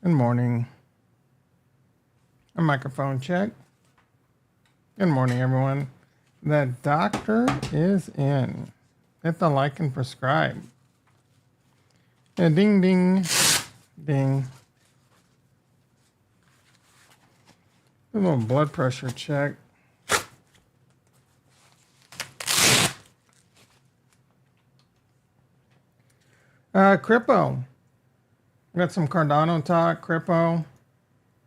Good morning. A microphone check. Good morning, everyone. The doctor is in. Hit the like and prescribe. Yeah, ding, ding, ding. A little blood pressure check. Crypto. Got some Cardano talk, crypto.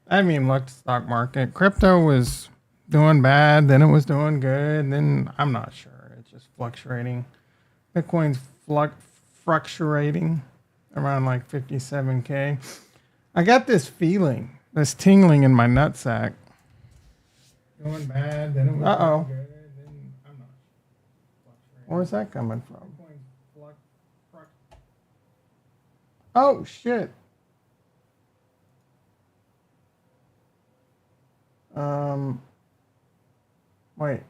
I haven't even looked at the stock market. Crypto was doing bad, then it was doing good, then I'm not sure. It's just fluctuating. Bitcoin's fluctuating around like 57K. I got this feeling, this tingling in my nutsack. Going bad, then it was doing good, then I'm not sure. Where's that coming from? Oh, shit. Wait.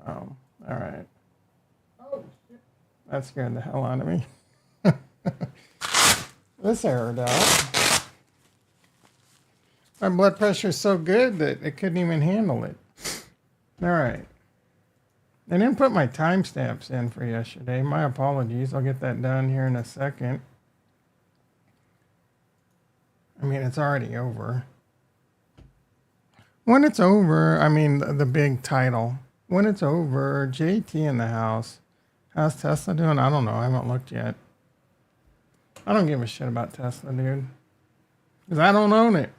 Oh, all right. Oh, shit. That scared the hell out of me. This aired out. My blood pressure is so good that it couldn't even handle it. All right. I didn't put my timestamps in for yesterday. My apologies. I'll get that done here in a second. I mean, it's already over. When it's over, I mean, the big title. When it's over, JT in the house. How's Tesla doing? I don't know. I haven't looked yet. I don't give a shit about Tesla, dude. Because I don't own it.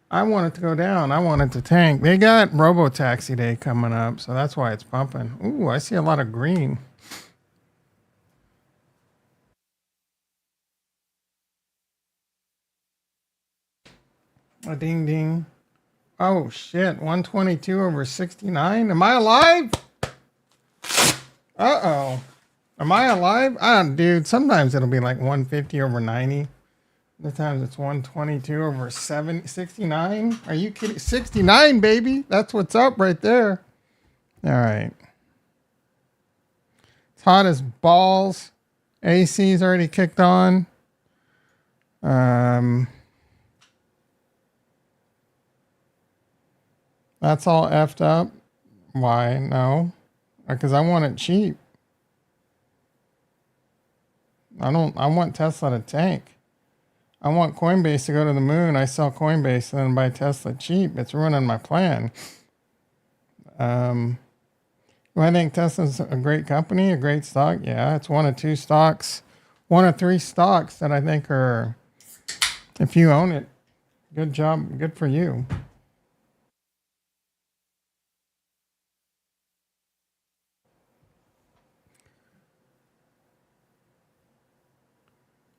I want it to go down. I want it to tank. They got Robo-Taxi Day coming up, so that's why it's pumping. Ooh, I see a lot of green. A ding ding. Oh shit, 122 over 69. Am I alive? Uh-oh. Am I alive? Dude, sometimes it'll be like 150 over 90. Other times it's 122 over 69. Are you kidding? 69, baby. That's what's up right there. All right. It's hot as balls. AC's already kicked on. That's all effed up. Why? No. Because I want it cheap. I want Tesla to tank. I want Coinbase to go to the moon. I sell Coinbase and then buy Tesla cheap. It's ruining my plan. Do I think Tesla's a great company, a great stock? Yeah, it's one of three stocks that I think are, if you own it, good job, good for you.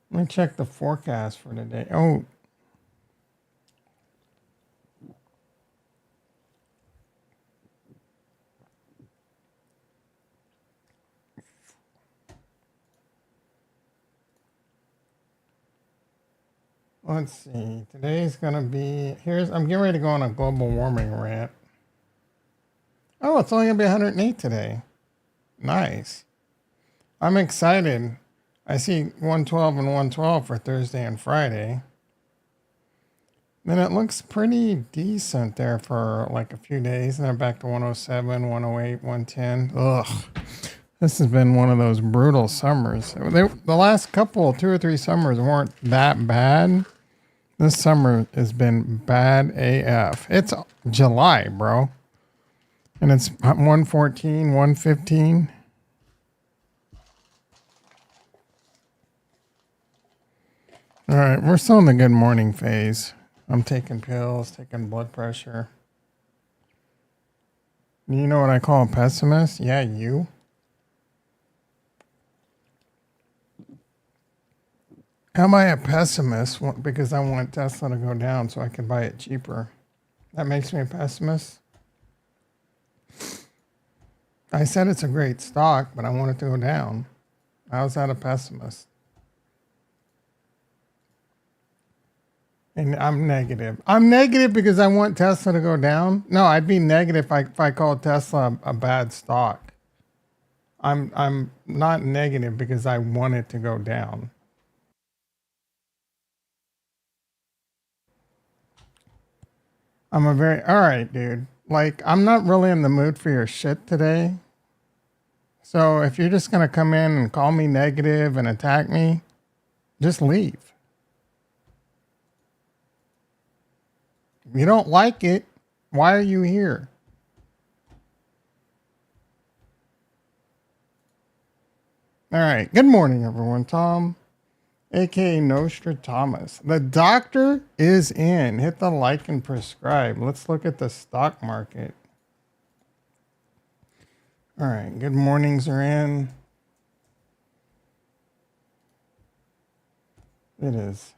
Let me check the forecast for today. Oh. Let's see. Today's going to be, I'm getting ready to go on a global warming rant. Oh, it's only going to be 108 today. Nice. I'm excited. I see 112 and 112 for Thursday and Friday. Then it looks pretty decent there for like a few days. And then back to 107, 108, 110. Ugh. This has been one of those brutal summers. The last couple, 2 or 3 summers weren't that bad. This summer has been bad AF. It's July, bro. And it's 114, 115. All right, we're still in the good morning phase. I'm taking pills, taking blood pressure. You know what I call a pessimist? Yeah, you. Am I a pessimist because I want Tesla to go down so I can buy it cheaper? That makes me a pessimist. I said it's a great stock, but I want it to go down. How's that a pessimist? And I'm negative. I'm negative because I want Tesla to go down. No, I'd be negative if I called Tesla a bad stock. I'm not negative because I want it to go down. All right, dude. Like, I'm not really in the mood for your shit today. So if you're just gonna come in and call me negative and attack me, just leave. If you don't like it, why are you here? All right. Good morning, everyone. Tom, aka Nostradamus. The doctor is in. Hit the like and prescribe. Let's look at the stock market. All right. Good mornings are in. It is.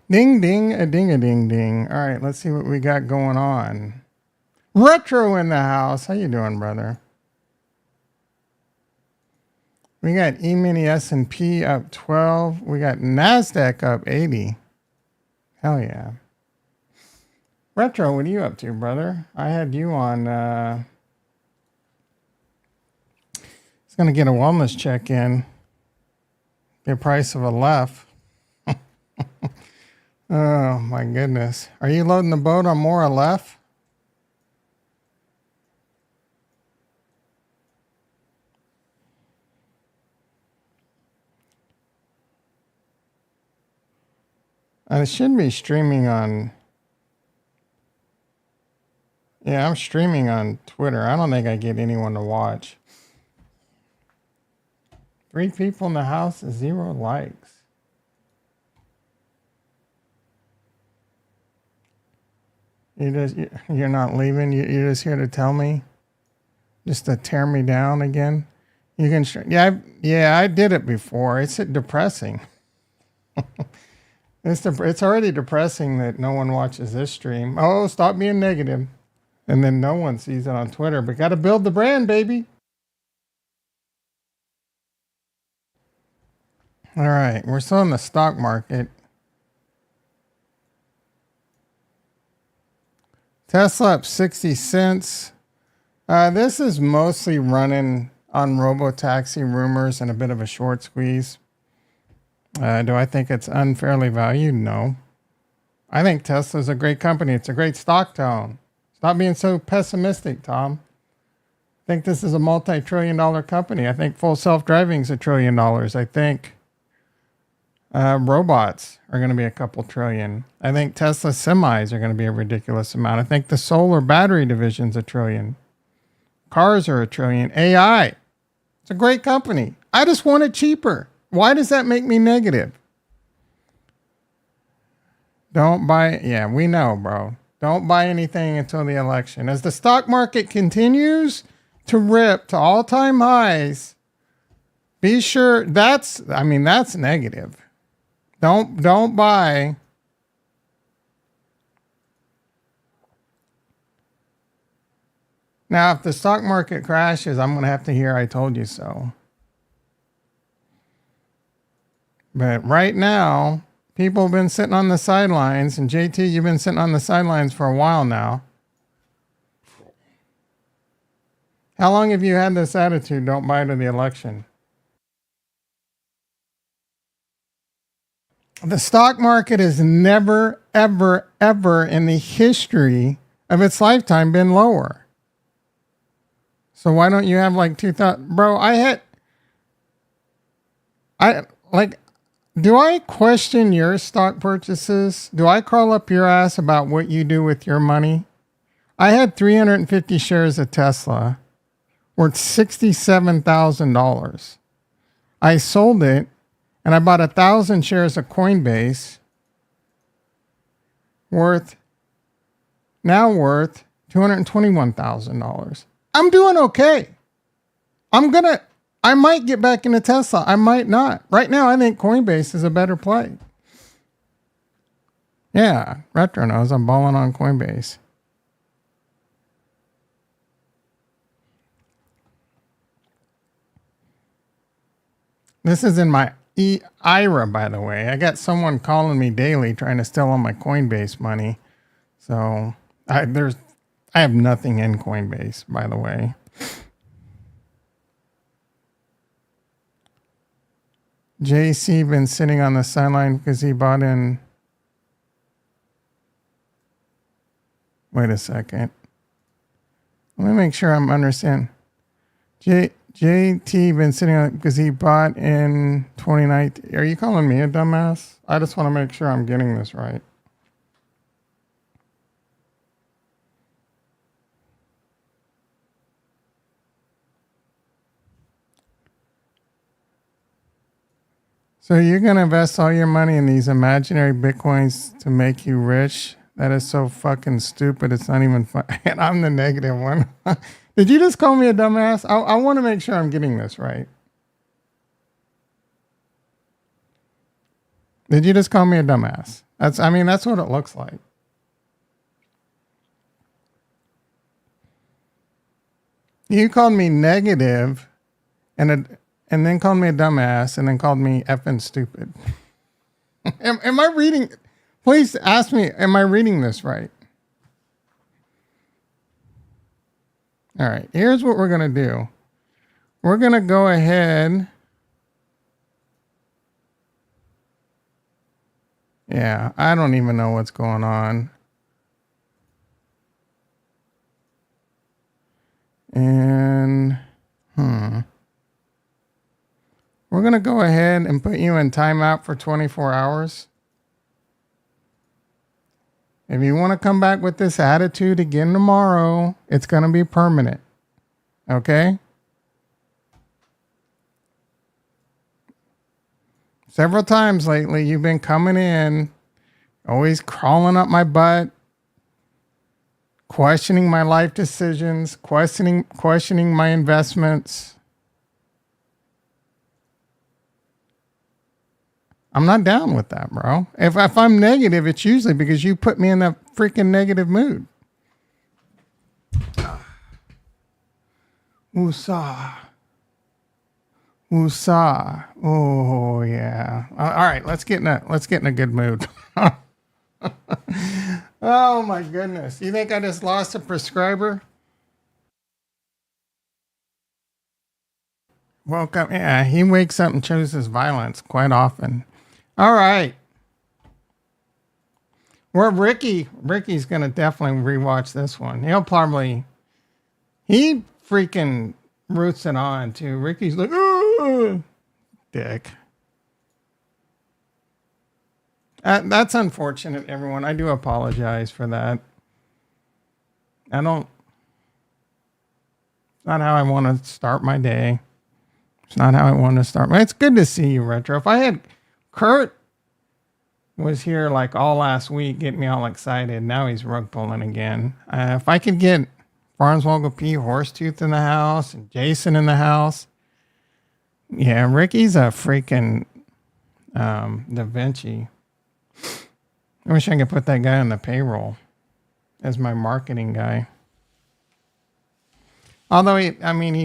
Ding, ding, a ding, a ding, ding. All right. Let's see what we got going on. Retro in the house. How you doing, brother? We got E-mini S&P up 12. We got NASDAQ up 80. Hell yeah. Retro, what are you up to, brother? I had you on, it's going to get a wellness check in. The price of a left. Oh, my goodness. Are you loading the boat on more or left? And it should be streaming on... Yeah, I'm streaming on Twitter. I don't think I get anyone to watch. 3 people in the house, 0 likes. You're not leaving. You're just here to tell me, just to tear me down again. You can, yeah, I did it before. It's depressing. It's already depressing that no one watches this stream. Oh, stop being negative, and then no one sees it on Twitter. But got to build the brand, baby. All right, we're still in the stock market. Tesla up 60 cents. This is mostly running on robo-taxi rumors and a bit of a short squeeze. Do I think it's unfairly valued? No. I think Tesla's a great company. It's a great stock tone. Stop being so pessimistic, Tom. I think this is a multi-trillion-dollar company. I think full self-driving is $1 trillion. I think robots are going to be a couple trillion. I think Tesla semis are going to be a ridiculous amount. I think the solar battery division's $1 trillion. Cars are $1 trillion. AI. It's a great company. I just want it cheaper. Why does that make me negative? Don't buy. Yeah, we know, bro. Don't buy anything until the election. As the stock market continues to rip to all-time highs, be sure that's negative. Don't buy. Now, if the stock market crashes, I'm going to have to hear I told you so. But right now, people have been sitting on the sidelines, and JT, you've been sitting on the sidelines for a while now. How long have you had this attitude, don't buy to the election? The stock market has never, ever, ever in the history of its lifetime been lower. So why don't you have like 2,000? Bro, do I question your stock purchases? Do I crawl up your ass about what you do with your money? I had 350 shares of Tesla worth $67,000. I sold it and I bought 1,000 shares of Coinbase worth $221,000. I'm doing okay. I might get back into Tesla. I might not. Right now, I think Coinbase is a better play. Yeah, Retro knows I'm balling on Coinbase. This is in my Ira, by the way. I got someone calling me daily trying to steal all my Coinbase money. So I have nothing in Coinbase, by the way. JC been sitting on the sideline because he bought in. Wait a second. Let me make sure I'm understanding. JT been sitting on it because he bought in 2019. Are you calling me a dumbass? I just want to make sure I'm getting this right. So you're going to invest all your money in these imaginary Bitcoins to make you rich? That is so fucking stupid. It's not even fun. And I'm the negative one. Did you just call me a dumbass? I want to make sure I'm getting this right. Did you just call me a dumbass? That's what it looks like. You called me negative and then called me a dumbass and then called me effing stupid. Am I reading? Please ask me, am I reading this right? All right, here's what we're going to do. We're going to go ahead. Yeah, I don't even know what's going on. And, we're going to go ahead and put you in timeout for 24 hours. If you want to come back with this attitude again tomorrow, it's going to be permanent. Okay? Several times lately, you've been coming in, always crawling up my butt, questioning my life decisions, questioning my investments. I'm not down with that, bro. If I'm negative, it's usually because you put me in that freaking negative mood. Woosah. Woosah. Oh yeah. All right, let's get in a good mood. Oh my goodness. You think I just lost a prescriber? Woke up. Yeah, he wakes up and chooses violence quite often. All right. Well, Ricky's going to definitely rewatch this one. He freaking roots it on too. Ricky's like, oh, dick. That's unfortunate, everyone. I do apologize for that. Not how I want to start my day. It's not how I want to start. It's good to see you, Retro. If I had Kurt was here like all last week, getting me all excited. Now he's rug pulling again. If I could get Farnswoggle P, Horsetooth in the house, and Jason in the house. Yeah, Ricky's a freaking Da Vinci. I wish I could put that guy on the payroll as my marketing guy. Although he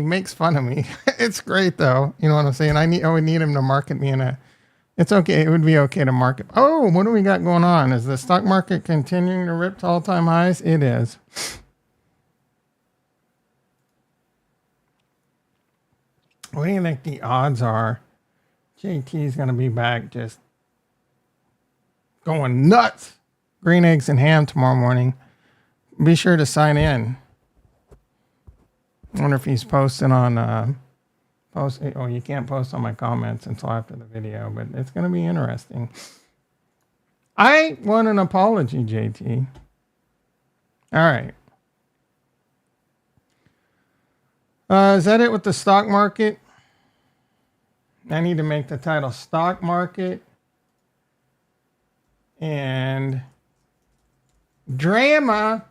makes fun of me. It's great though. You know what I'm saying? I would need him to market me it's okay. It would be okay to market. Oh, what do we got going on? Is the stock market continuing to rip to all-time highs? It is. What do you think the odds are? JT's going to be back just going nuts. Green eggs and ham tomorrow morning. Be sure to sign in. I wonder if he's posting on you can't post on my comments until after the video, but it's going to be interesting. I want an apology, JT. All right. Is that it with the stock market? I need to make the title stock market and drama.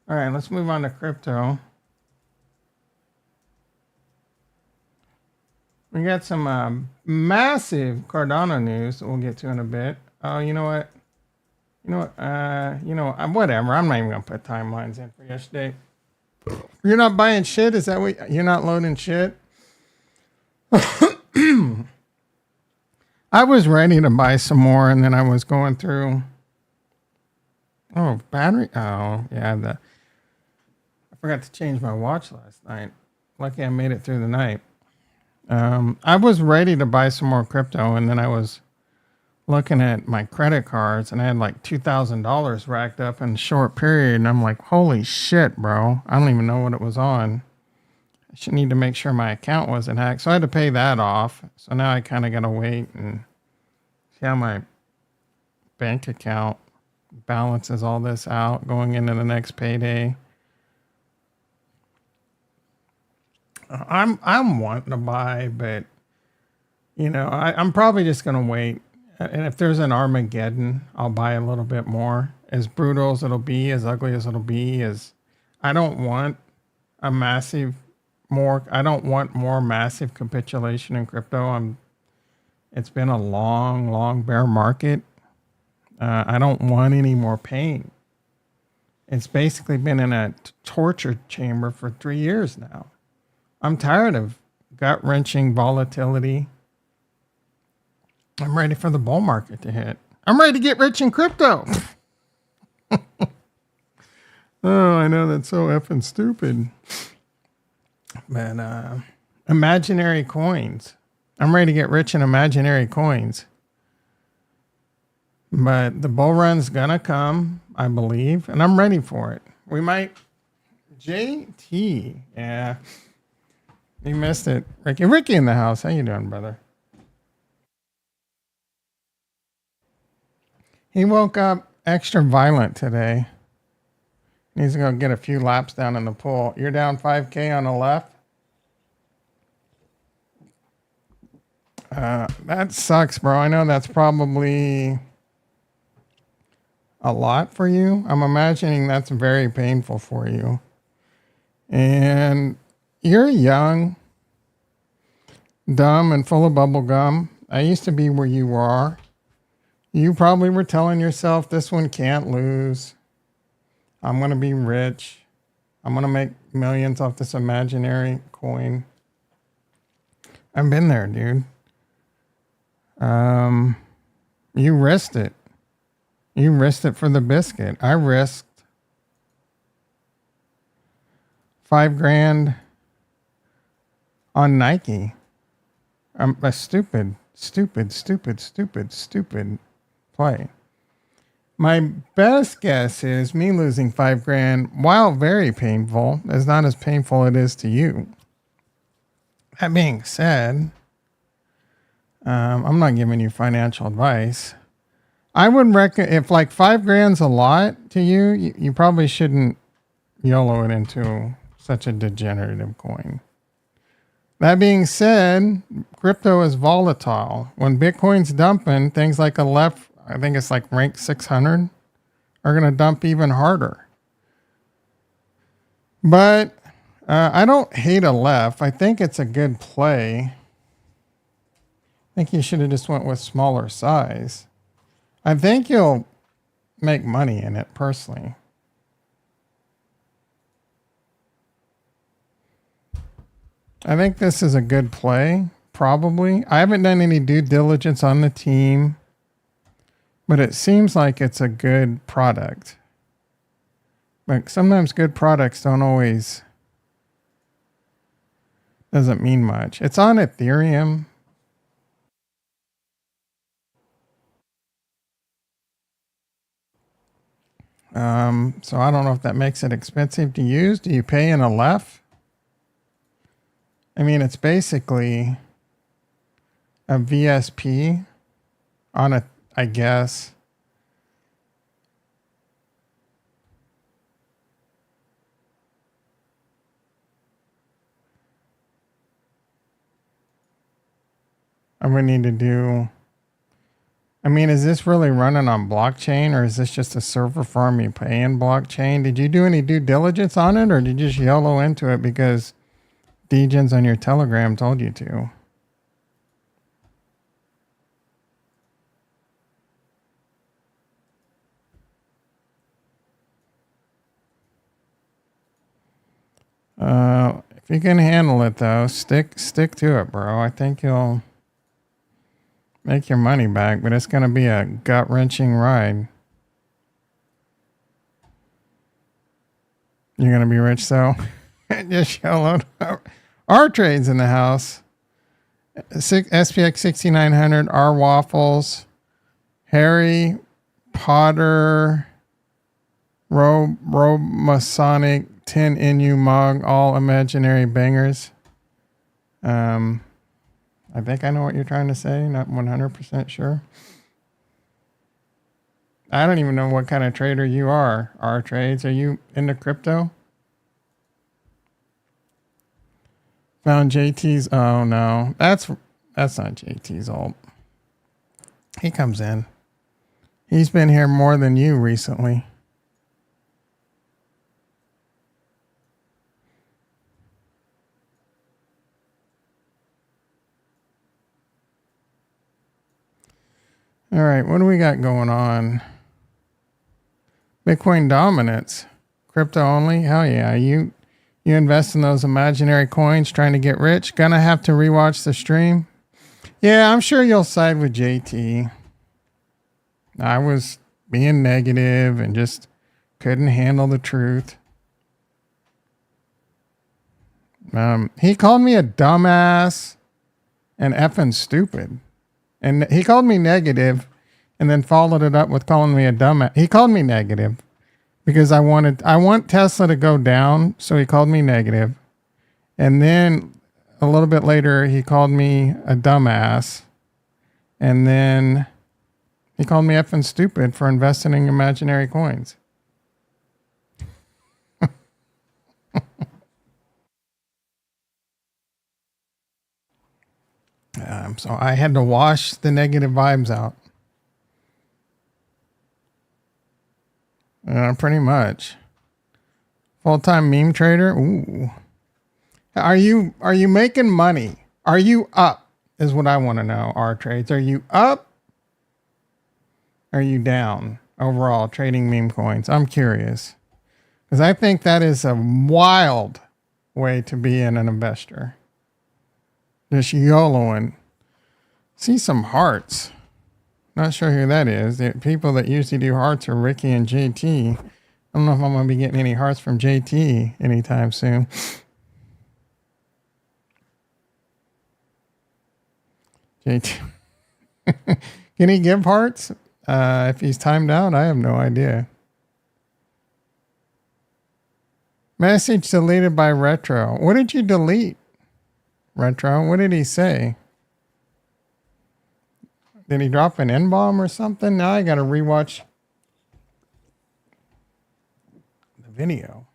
All right, let's move on to crypto. We got some massive Cardano news that we'll get to in a bit. Oh, you know what? Whatever. I'm not even going to put timelines in for yesterday. You're not buying shit? Is that what? You're not loading shit? I was ready to buy some more, and then I was going through. Oh, battery. Oh, yeah. I forgot to change my watch last night. Lucky I made it through the night. I was ready to buy some more crypto, and then I was looking at my credit cards, and I had like $2,000 racked up in a short period, and I'm like, holy shit, bro! I don't even know what it was on. I should need to make sure my account wasn't hacked, so I had to pay that off. So now I kind of gotta wait and see how my bank account balances all this out going into the next payday. I'm wanting to buy, but I'm probably just gonna wait. And if there's an Armageddon, I'll buy a little bit more. As brutal as it'll be, as ugly as it'll be, as I don't want a massive more. I don't want more massive capitulation in crypto. It's been a long, long bear market. I don't want any more pain. It's basically been in a torture chamber for 3 years now. I'm tired of gut wrenching volatility. I'm ready for the bull market to hit. I'm ready to get rich in crypto. Oh, I know that's so effing stupid. But imaginary coins. I'm ready to get rich in imaginary coins. But the bull run's gonna come, I believe, and I'm ready for it. We might. JT, yeah, you missed it. Ricky in the house. How you doing, brother? He woke up extra violent today. Needs to go get a few laps down in the pool. You're down 5K on the left. That sucks, bro. I know that's probably a lot for you. I'm imagining that's very painful for you. And you're young, dumb, and full of bubble gum. I used to be where you are. You probably were telling yourself, this one can't lose. I'm going to be rich. I'm going to make millions off this imaginary coin. I've been there, dude. You risked it. You risked it for the biscuit. I risked $5,000 on Nike. I'm a stupid play. My best guess is me losing $5,000, while very painful, is not as painful it is to you. That being said, I'm not giving you financial advice. I would reckon if like $5,000's a lot to you, you probably shouldn't YOLO it into such a degenerative coin. That being said, crypto is volatile. When Bitcoin's dumping, things like I think it's like rank 600, are going to dump even harder. But I don't hate Aleph. I think it's a good play. I think you should have just went with smaller size. I think you'll make money in it personally. I think this is a good play, probably. I haven't done any due diligence on the team, but it seems like it's a good product. But sometimes good products doesn't mean much. It's on Ethereum. So I don't know if that makes it expensive to use. Do you pay in Aleph? I mean, it's basically a VSP on a, I guess. I would need to do. I mean, is this really running on blockchain, or is this just a server farm you pay in blockchain? Did you do any due diligence on it, or did you just YOLO into it because Degens on your Telegram told you to? If you can handle it though, stick to it, bro. I think you'll make your money back, but it's going to be a gut-wrenching ride. You're going to be rich, so just yellowed up. R trades in the house. SPX 6900, R Waffles, Harry Potter, Masonic, 10 NU Mug, all imaginary bangers. I think I know what you're trying to say. Not 100% sure. I don't even know what kind of trader you are. R trades. Are you into crypto? Found JT's. Oh no, that's not JT's alt. He comes in. He's been here more than you recently. All right, what do we got going on? Bitcoin dominance. Crypto only? Hell yeah. You invest in those imaginary coins trying to get rich? Gonna have to rewatch the stream? Yeah, I'm sure you'll side with JT. I was being negative and just couldn't handle the truth. He called me a dumbass and effing stupid. And he called me negative and then followed it up with calling me a dumbass. He called me negative because I want Tesla to go down. So he called me negative. And then a little bit later, he called me a dumbass. And then he called me effing stupid for investing in imaginary coins. So I had to wash the negative vibes out. Pretty much. Full-time meme trader. Ooh. Are you making money? Are you up? Is what I want to know. R trades. Are you up? Are you down overall trading meme coins? I'm curious. Because I think that is a wild way to be an investor. Just YOLOing. See some hearts. Not sure who that is. The people that usually do hearts are Ricky and JT. I don't know if I'm going to be getting any hearts from JT anytime soon. JT. Can he give hearts? If he's timed out, I have no idea. Message deleted by Retro. What did you delete? Retro, what did he say? Did he drop an N-bomb or something? Now I got to rewatch the video.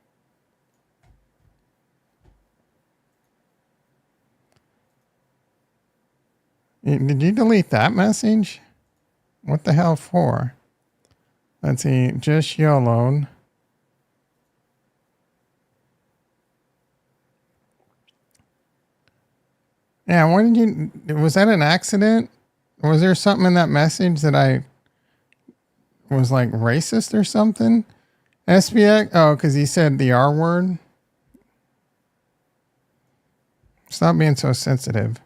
Did you delete that message? What the hell for? Let's see. Just YOLO'd. Yeah, what did you... Was that an accident? Was there something in that message that I was like racist or something? SPX? Oh, because he said the R word. Stop being so sensitive.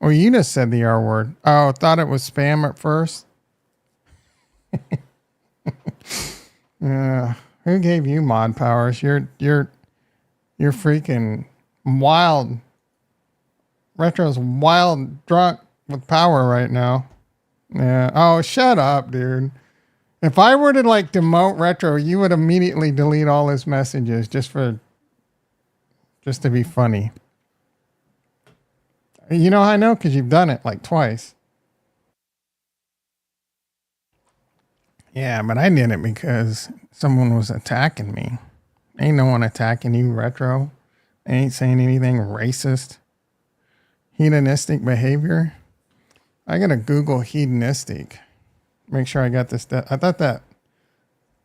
Or you just said the R word. Oh, thought it was spam at first. Who gave you mod powers? You're freaking wild. Retro's wild drunk with power right now. Yeah. Oh, shut up, dude. If I were to like demote Retro, you would immediately delete all his messages just to be funny. You know, I know because you've done it like twice. Yeah, but I did it because someone was attacking me. Ain't no one attacking you, Retro. I ain't saying anything racist. Hedonistic behavior. I gotta Google hedonistic. Make sure I got this. I thought that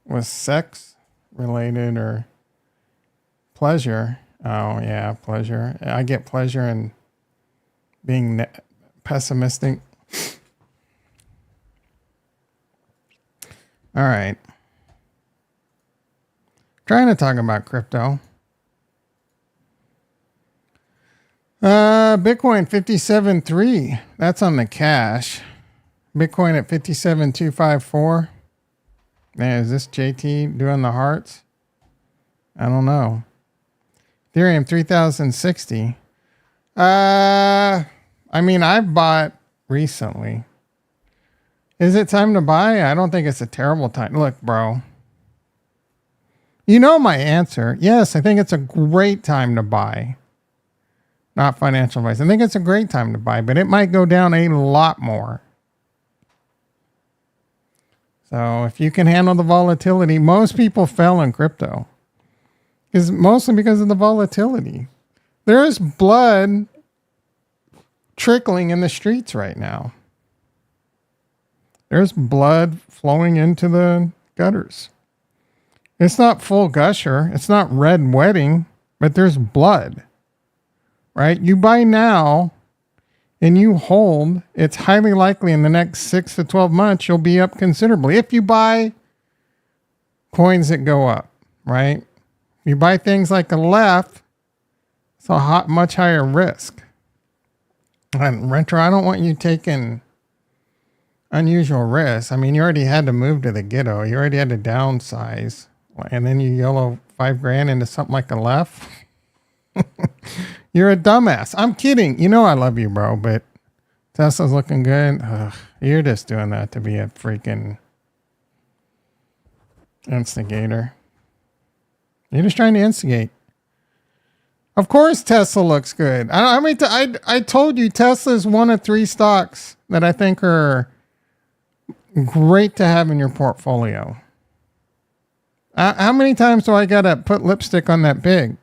was sex related or pleasure. Oh yeah, pleasure. I get pleasure in being pessimistic. All right. Trying to talk about crypto. Bitcoin 57.3. That's on the cash. Bitcoin at 57,254. Man, is this JT doing the hearts? I don't know. Ethereum 3,060. I mean, I've bought recently. Is it time to buy? I don't think it's a terrible time. Look, bro. You know my answer. Yes, I think it's a great time to buy. Not financial advice. I think it's a great time to buy, but it might go down a lot more. So if you can handle the volatility, most people fell in crypto. It's mostly because of the volatility. There's blood trickling in the streets right now. There's blood flowing into the gutters. It's not full gusher. It's not red wedding, but there's blood, right? You buy now and you hold, it's highly likely in the next 6 to 12 months, you'll be up considerably. If you buy coins that go up, right? You buy things like a left, it's a much higher risk. And renter, I don't want you taking unusual risks. I mean, you already had to move to the ghetto. You already had to downsize. And then you YOLO $5,000 into something like a left. You're a dumbass. I'm kidding. You know I love you, bro, but Tesla's looking good. Ugh, you're just doing that to be a freaking instigator. You're just trying to instigate. Of course Tesla looks good. I told you Tesla is one of 3 stocks that I think are great to have in your portfolio. How many times do I got to put lipstick on that pig?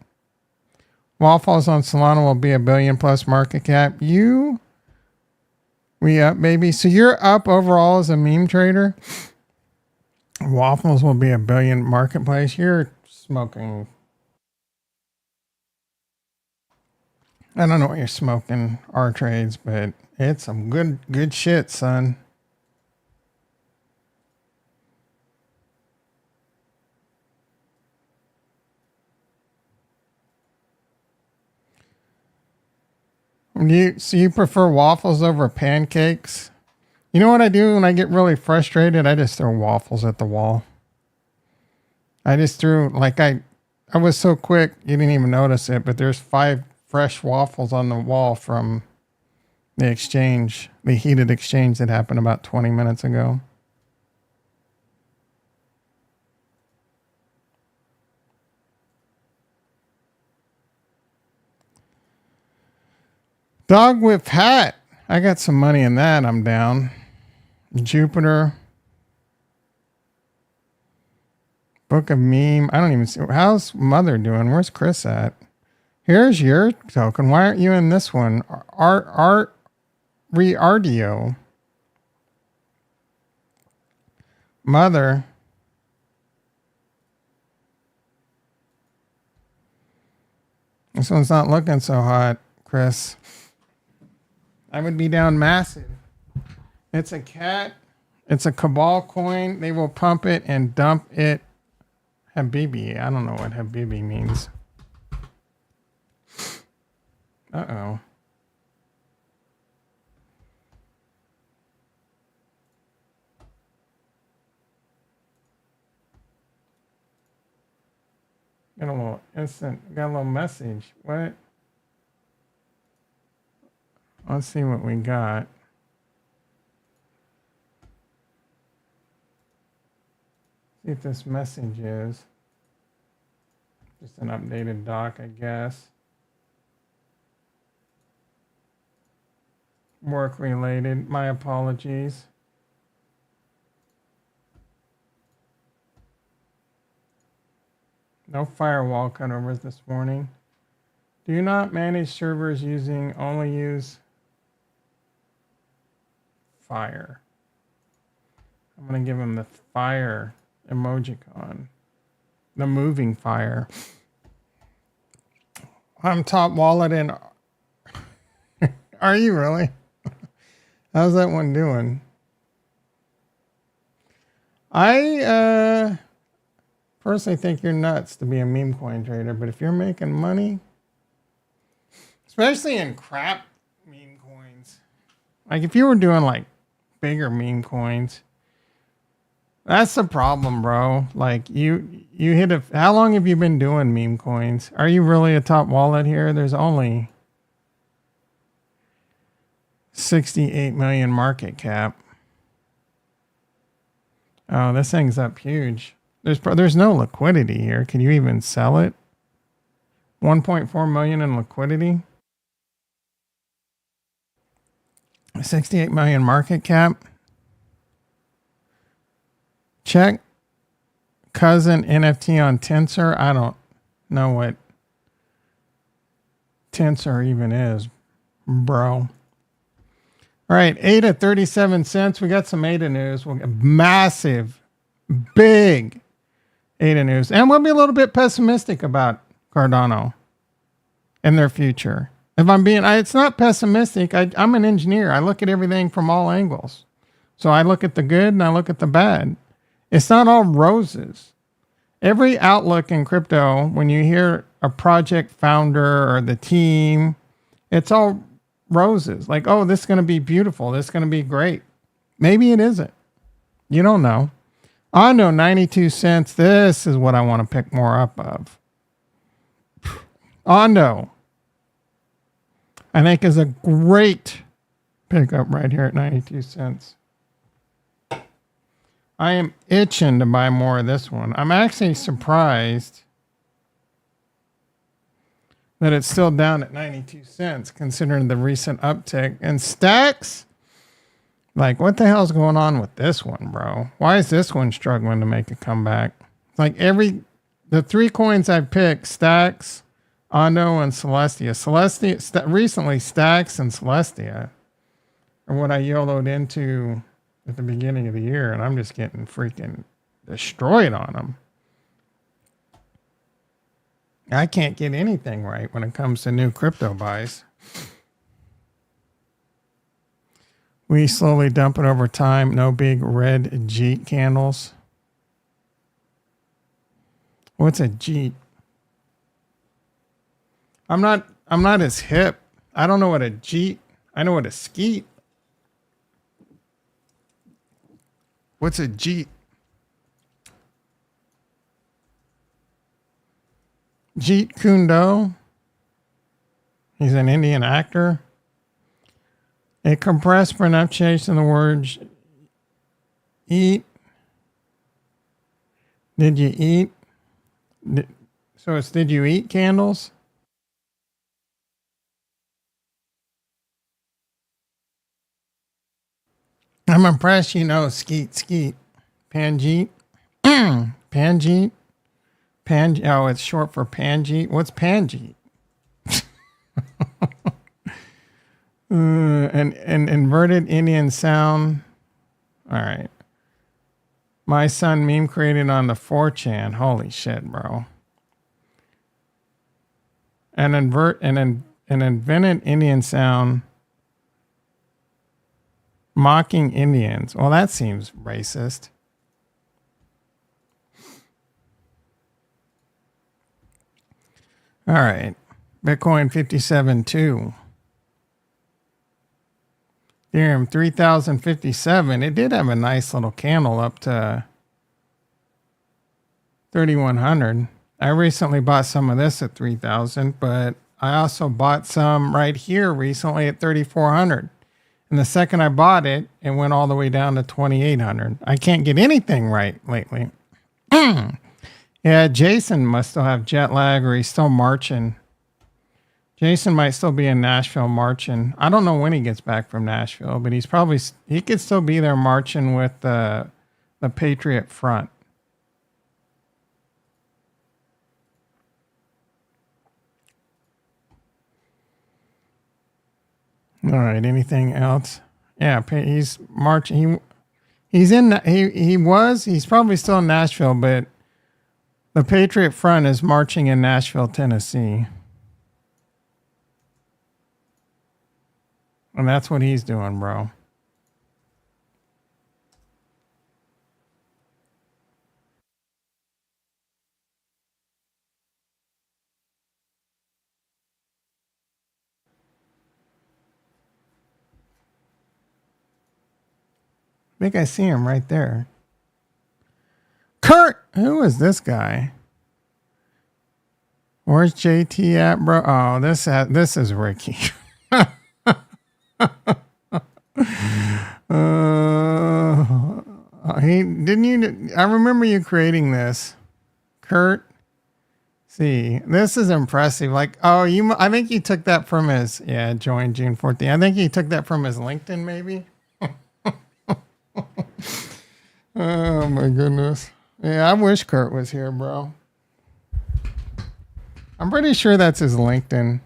Waffles on Solana will be $1 billion plus market cap. We up, baby. So you're up overall as a meme trader. Waffles will be $1 billion marketplace. You're smoking. I don't know what you're smoking, our trades, but it's some good shit, son. So you prefer waffles over pancakes? You know what I do when I get really frustrated? I just throw waffles at the wall. I just threw, like I was so quick, you didn't even notice it, but there's 5 fresh waffles on the wall from the exchange, the heated exchange that happened about 20 minutes ago. Dog whip hat. I got some money in that. I'm down. Jupiter. Book of meme. I don't even see. How's mother doing? Where's Chris at? Here's your token. Why aren't you in this one? Art Riardio. Mother. This one's not looking so hot, Chris. I would be down massive. It's a cat. It's a Cabal coin. They will pump it and dump it. Habibi. I don't know what Habibi means. Uh-oh. Got a little message. What? Let's see what we got. See if this message is just an updated doc, I guess. Work related. My apologies. No firewall cutovers this morning. Do not manage servers only use fire. I'm going to give him the fire emojicon. The moving fire. I'm top wallet in. Are you really? How's that one doing? I personally think you're nuts to be a meme coin trader, but if you're making money, especially in crap meme coins, like if you were doing like bigger meme coins. That's the problem, bro. Like you hit a. How long have you been doing meme coins? Are you really a top wallet here? There's only 68 million market cap. Oh, this thing's up huge. There's no liquidity here. Can you even sell it? 1.4 million in liquidity. 68 million market cap. Check cousin NFT on Tensor. I don't know what Tensor even is, bro. All right, ADA 37 cents. We got some ADA news. We'll get massive, big ADA news. And we'll be a little bit pessimistic about Cardano and their future. If I'm being, it's not pessimistic. I'm an engineer. I look at everything from all angles. So I look at the good and I look at the bad. It's not all roses. Every outlook in crypto, when you hear a project founder or the team, it's all roses. Like, oh, this is going to be beautiful. This is going to be great. Maybe it isn't. You don't know. I know 92 cents. This is what I want to pick more up of. Ondo, I think, is a great pickup right here at 92 cents. I am itching to buy more of this one. I'm actually surprised that it's still down at 92 cents considering the recent uptick. And Stacks, like, what the hell's going on with this one, bro? Why is this one struggling to make a comeback? Like the three coins I picked, Stacks, Ondo, and Celestia. Recently, Stacks and Celestia are what I YOLO'd into at the beginning of the year, and I'm just getting freaking destroyed on them. I can't get anything right when it comes to new crypto buys. We slowly dump it over time. No big red Jeet candles. What's a Jeet? I'm not as hip. I don't know what a Jeet. I know what a skeet. What's a Jeet? Jeet Kune Do. He's an Indian actor. A compressed pronunciation of the words eat. Did you eat? So it's did you eat candles? I'm impressed you know skeet. Panjeet. Panjeet. Oh, it's short for Panjeet. What's Panjeet? An inverted Indian sound. All right. My son meme created on the 4chan. Holy shit, bro. An invented Indian sound mocking Indians. Well, that seems racist. All right. Bitcoin 57.2. Ethereum 3057. It did have a nice little candle up to 3100. I recently bought some of this at 3000, but I also bought some right here recently at 3400. And the second I bought it, it went all the way down to 2800. I can't get anything right lately. Yeah, Jason must still have jet lag or he's still marching. Jason might still be in Nashville marching. I don't know when he gets back from Nashville, but he could still be there marching with the Patriot Front. All right, anything else? Yeah, he's marching. He's probably still in Nashville, but the Patriot Front is marching in Nashville, Tennessee. And that's what he's doing, bro. I think I see him right there. Kurt! Who is this guy? Where's JT at, bro? Oh, this is Ricky. He didn't you? I remember you creating this, Kurt. See, this is impressive. Like, oh, I think you took that from his. Yeah, joined June 14th. I think he took that from his LinkedIn, maybe. Oh my goodness. Yeah, I wish Kurt was here, bro. I'm pretty sure that's his LinkedIn.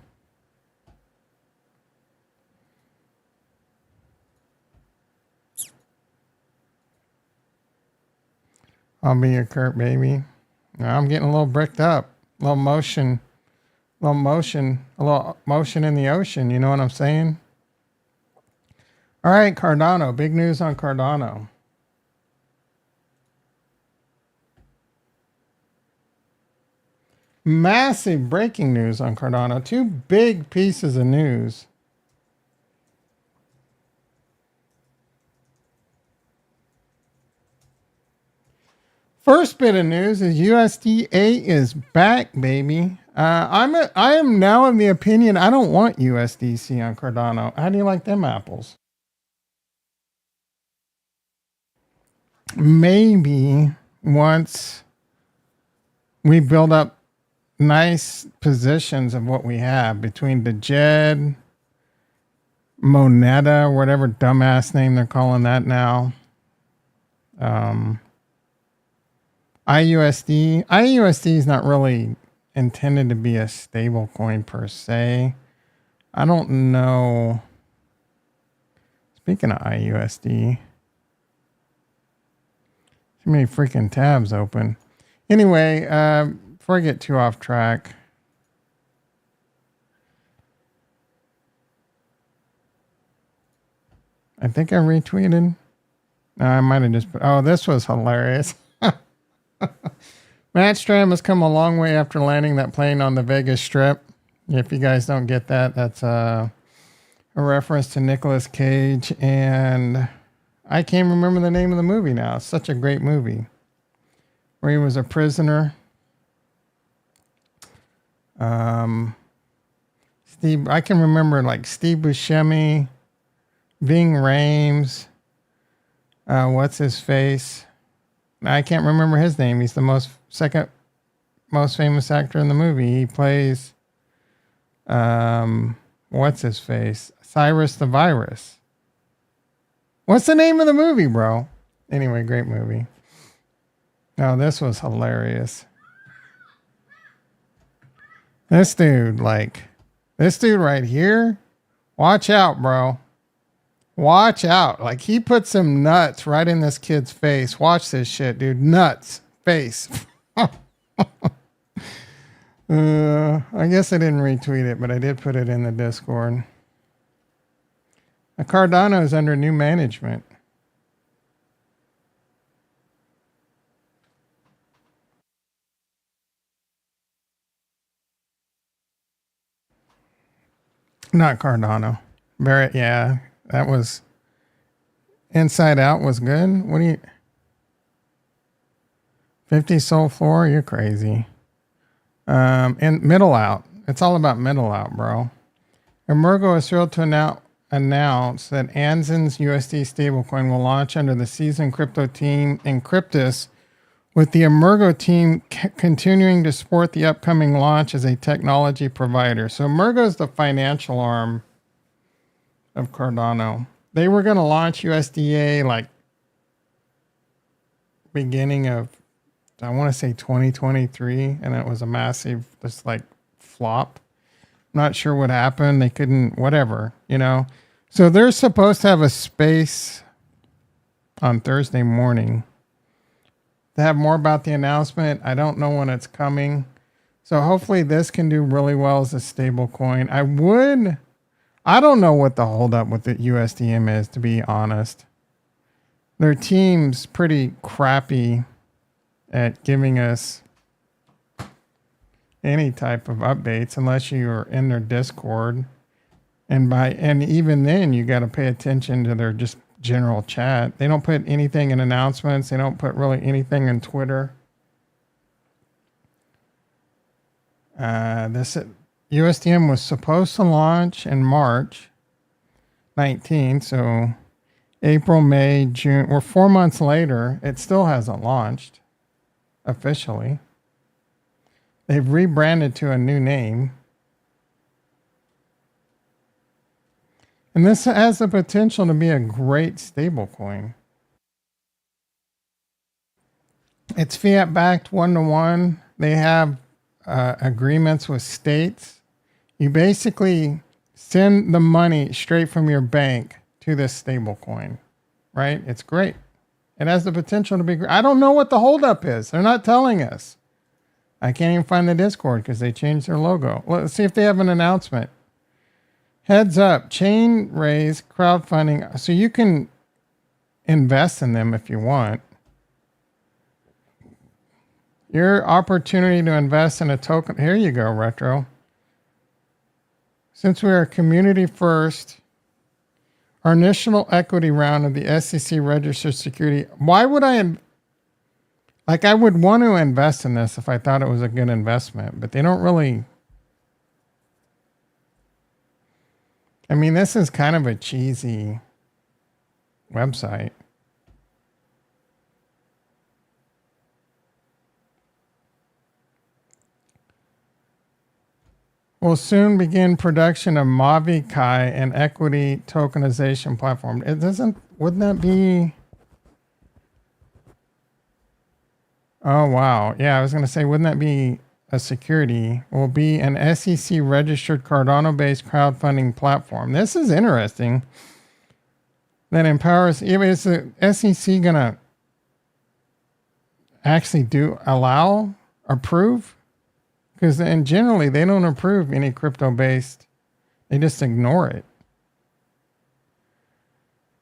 I'll be your Kurt, baby. I'm getting a little bricked up. A little motion in the ocean. You know what I'm saying? All right, Cardano. Big news on Cardano. Massive breaking news on Cardano. Two big pieces of news. First bit of news is USDA is back, baby. I am now of the opinion I don't want USDC on Cardano. How do you like them apples? Maybe once we build up nice positions of what we have between the Jed, Moneta, whatever dumbass name they're calling that now. IUSD. IUSD is not really intended to be a stable coin per se. I don't know. Speaking of IUSD, too many freaking tabs open. Anyway, before I get too off track, I think I retweeted. I might have just put, oh, this was hilarious. Matt Stram has come a long way after landing that plane on the Vegas Strip. If you guys don't get that, that's a reference to Nicolas Cage, and I can't remember the name of the movie now. It's such a great movie where he was a prisoner. Steve, I can remember like Steve Buscemi, Ving Rhames, what's his face? I can't remember his name. He's the second most famous actor in the movie. He plays, what's his face? Cyrus the Virus. What's the name of the movie, bro? Anyway, great movie. No, this was hilarious. This dude right here, watch out, bro. Watch out. Like, he put some nuts right in this kid's face. Watch this shit, dude. Nuts. Face. I guess I didn't retweet it, but I did put it in the Discord. Cardano is under new management. Not Cardano. Barrett, yeah. That was Inside Out was good. What do you 50 Soul Floor? You're crazy. And Middle Out. It's all about Middle Out, bro. Emergo is thrilled to announce that Anzen's USD stablecoin will launch under the seasoned crypto team Encryptus, with the Emergo team continuing to support the upcoming launch as a technology provider. So Emergo is the financial arm of Cardano. They were going to launch USDA like beginning of, I want to say 2023, and it was a massive, just like flop. Not sure what happened. They couldn't, whatever, you know. So they're supposed to have a space on Thursday morning to have more about the announcement. I don't know when it's coming. So hopefully this can do really well as a stable coin. I don't know what the holdup with the USDM is, to be honest. Their team's pretty crappy at giving us any type of updates unless you're in their Discord. And even then you got to pay attention to their just general chat. They don't put anything in announcements. They don't put really anything in Twitter. This USDM was supposed to launch in March 19th, so April, May, June. We're 4 months later. It still hasn't launched officially. They've rebranded to a new name. And this has the potential to be a great stablecoin. It's fiat backed 1-to-1. They have agreements with states. You basically send the money straight from your bank to this stablecoin, right? It's great. It has the potential to be great. I don't know what the holdup is. They're not telling us. I can't even find the Discord because they changed their logo. Well, let's see if they have an announcement. Heads up, chain raise crowdfunding. So you can invest in them if you want. Your opportunity to invest in a token. Here you go, Retro. Since we are community first, our initial equity round of the SEC registered security. Why would I would want to invest in this if I thought it was a good investment, but they don't really. I mean, this is kind of a cheesy website. We'll soon begin production of Mavi Kai, an equity tokenization platform. Wouldn't that be? Oh, wow. Yeah, I was going to say, wouldn't that be a security? Will be an SEC registered Cardano based crowdfunding platform. This is interesting. That empowers, is the SEC going to actually approve? Because generally they don't approve any crypto based, they just ignore it.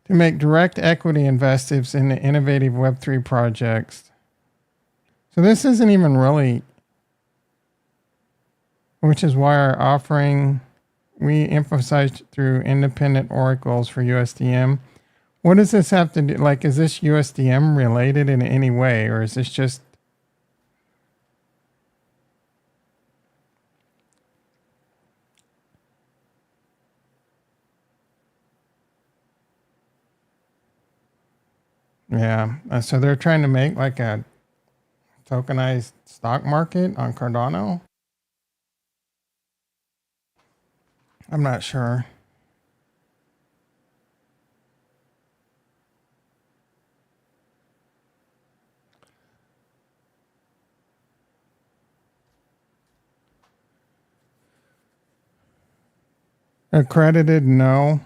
To make direct equity investments in the innovative Web3 projects. So this isn't even really, which is why our offering, we emphasized through independent oracles for USDM. What does this have to do? Like, is this USDM related in any way, or is this just? Yeah, so they're trying to make like a tokenized stock market on Cardano. I'm not sure. Accredited, no.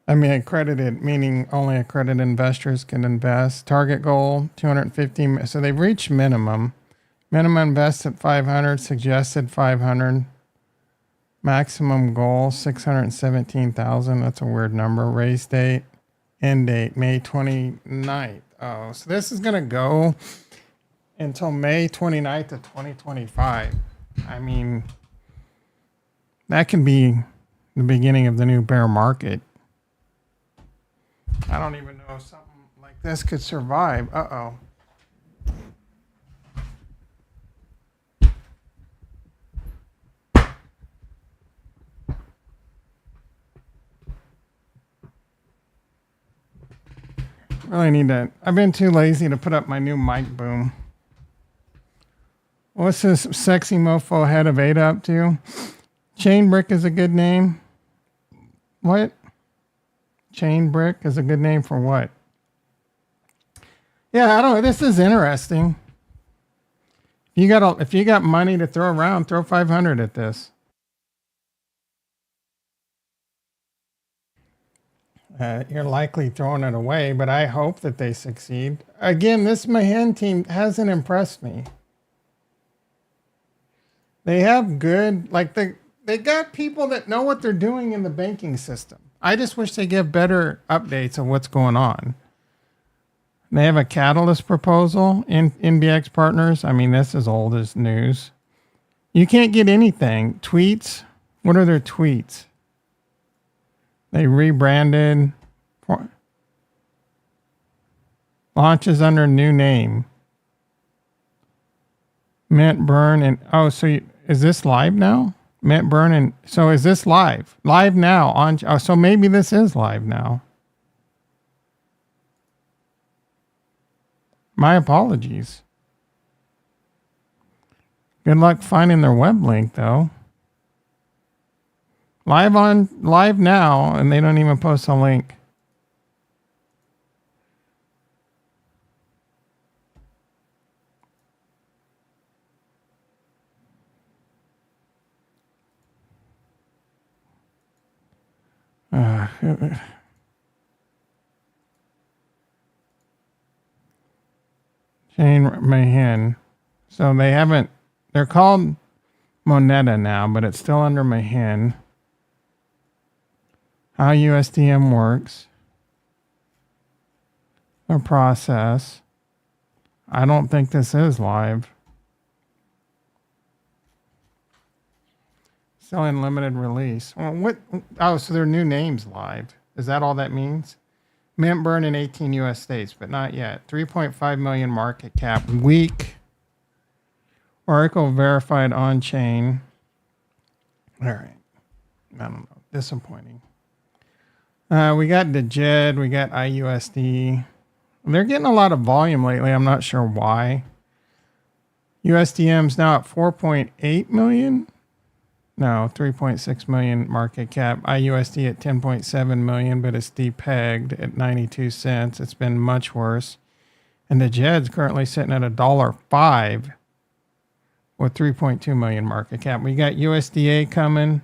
I mean, accredited, meaning only accredited investors can invest. Target goal, 250. So they've reached minimum. Minimum invest at 500, suggested 500. Maximum goal, 617,000. That's a weird number. Raise date, end date, May 29th. Oh, so this is going to go until May 29th of 2025. I mean, that can be the beginning of the new bear market. I don't even know if something like this could survive. Uh-oh. Really need to. I've been too lazy to put up my new mic boom. What's this sexy mofo head of Ada up to? Chain Brick is a good name. What? Chain Brick is a good name for what? Yeah, I don't know. This is interesting. If you got money to throw around, throw 500 at this. You're likely throwing it away, but I hope that they succeed. Again, this Mahan team hasn't impressed me. They have good, they got people that know what they're doing in the banking system. I just wish they give better updates of what's going on. They have a catalyst proposal in NBX Partners. I mean, this is old as news. You can't get anything. Tweets. What are their tweets? They rebranded. Launches under new name. Mint burn and so is this live now? Mint burn and so is this live? Live now on so maybe this is live now. My apologies. Good luck finding their web link though. Live now and they don't even post a link. Chain Mahan. So they're called Moneta now, but it's still under Mahan. How USDM works. The process. I don't think this is live. Still in limited release. Well, so their new name's live. Is that all that means? Mint burn in 18 US states, but not yet. 3.5 million market cap. Weak. Oracle verified on chain. All right. I don't know. Disappointing. We got DJED. We got IUSD. They're getting a lot of volume lately. I'm not sure why. USDM's now at 4.8 million. No, 3.6 million market cap. IUSD at 10.7 million, but it's depegged at 92 cents. It's been much worse. And the JED's currently sitting at $1.05 with 3.2 million market cap. We got USDA coming.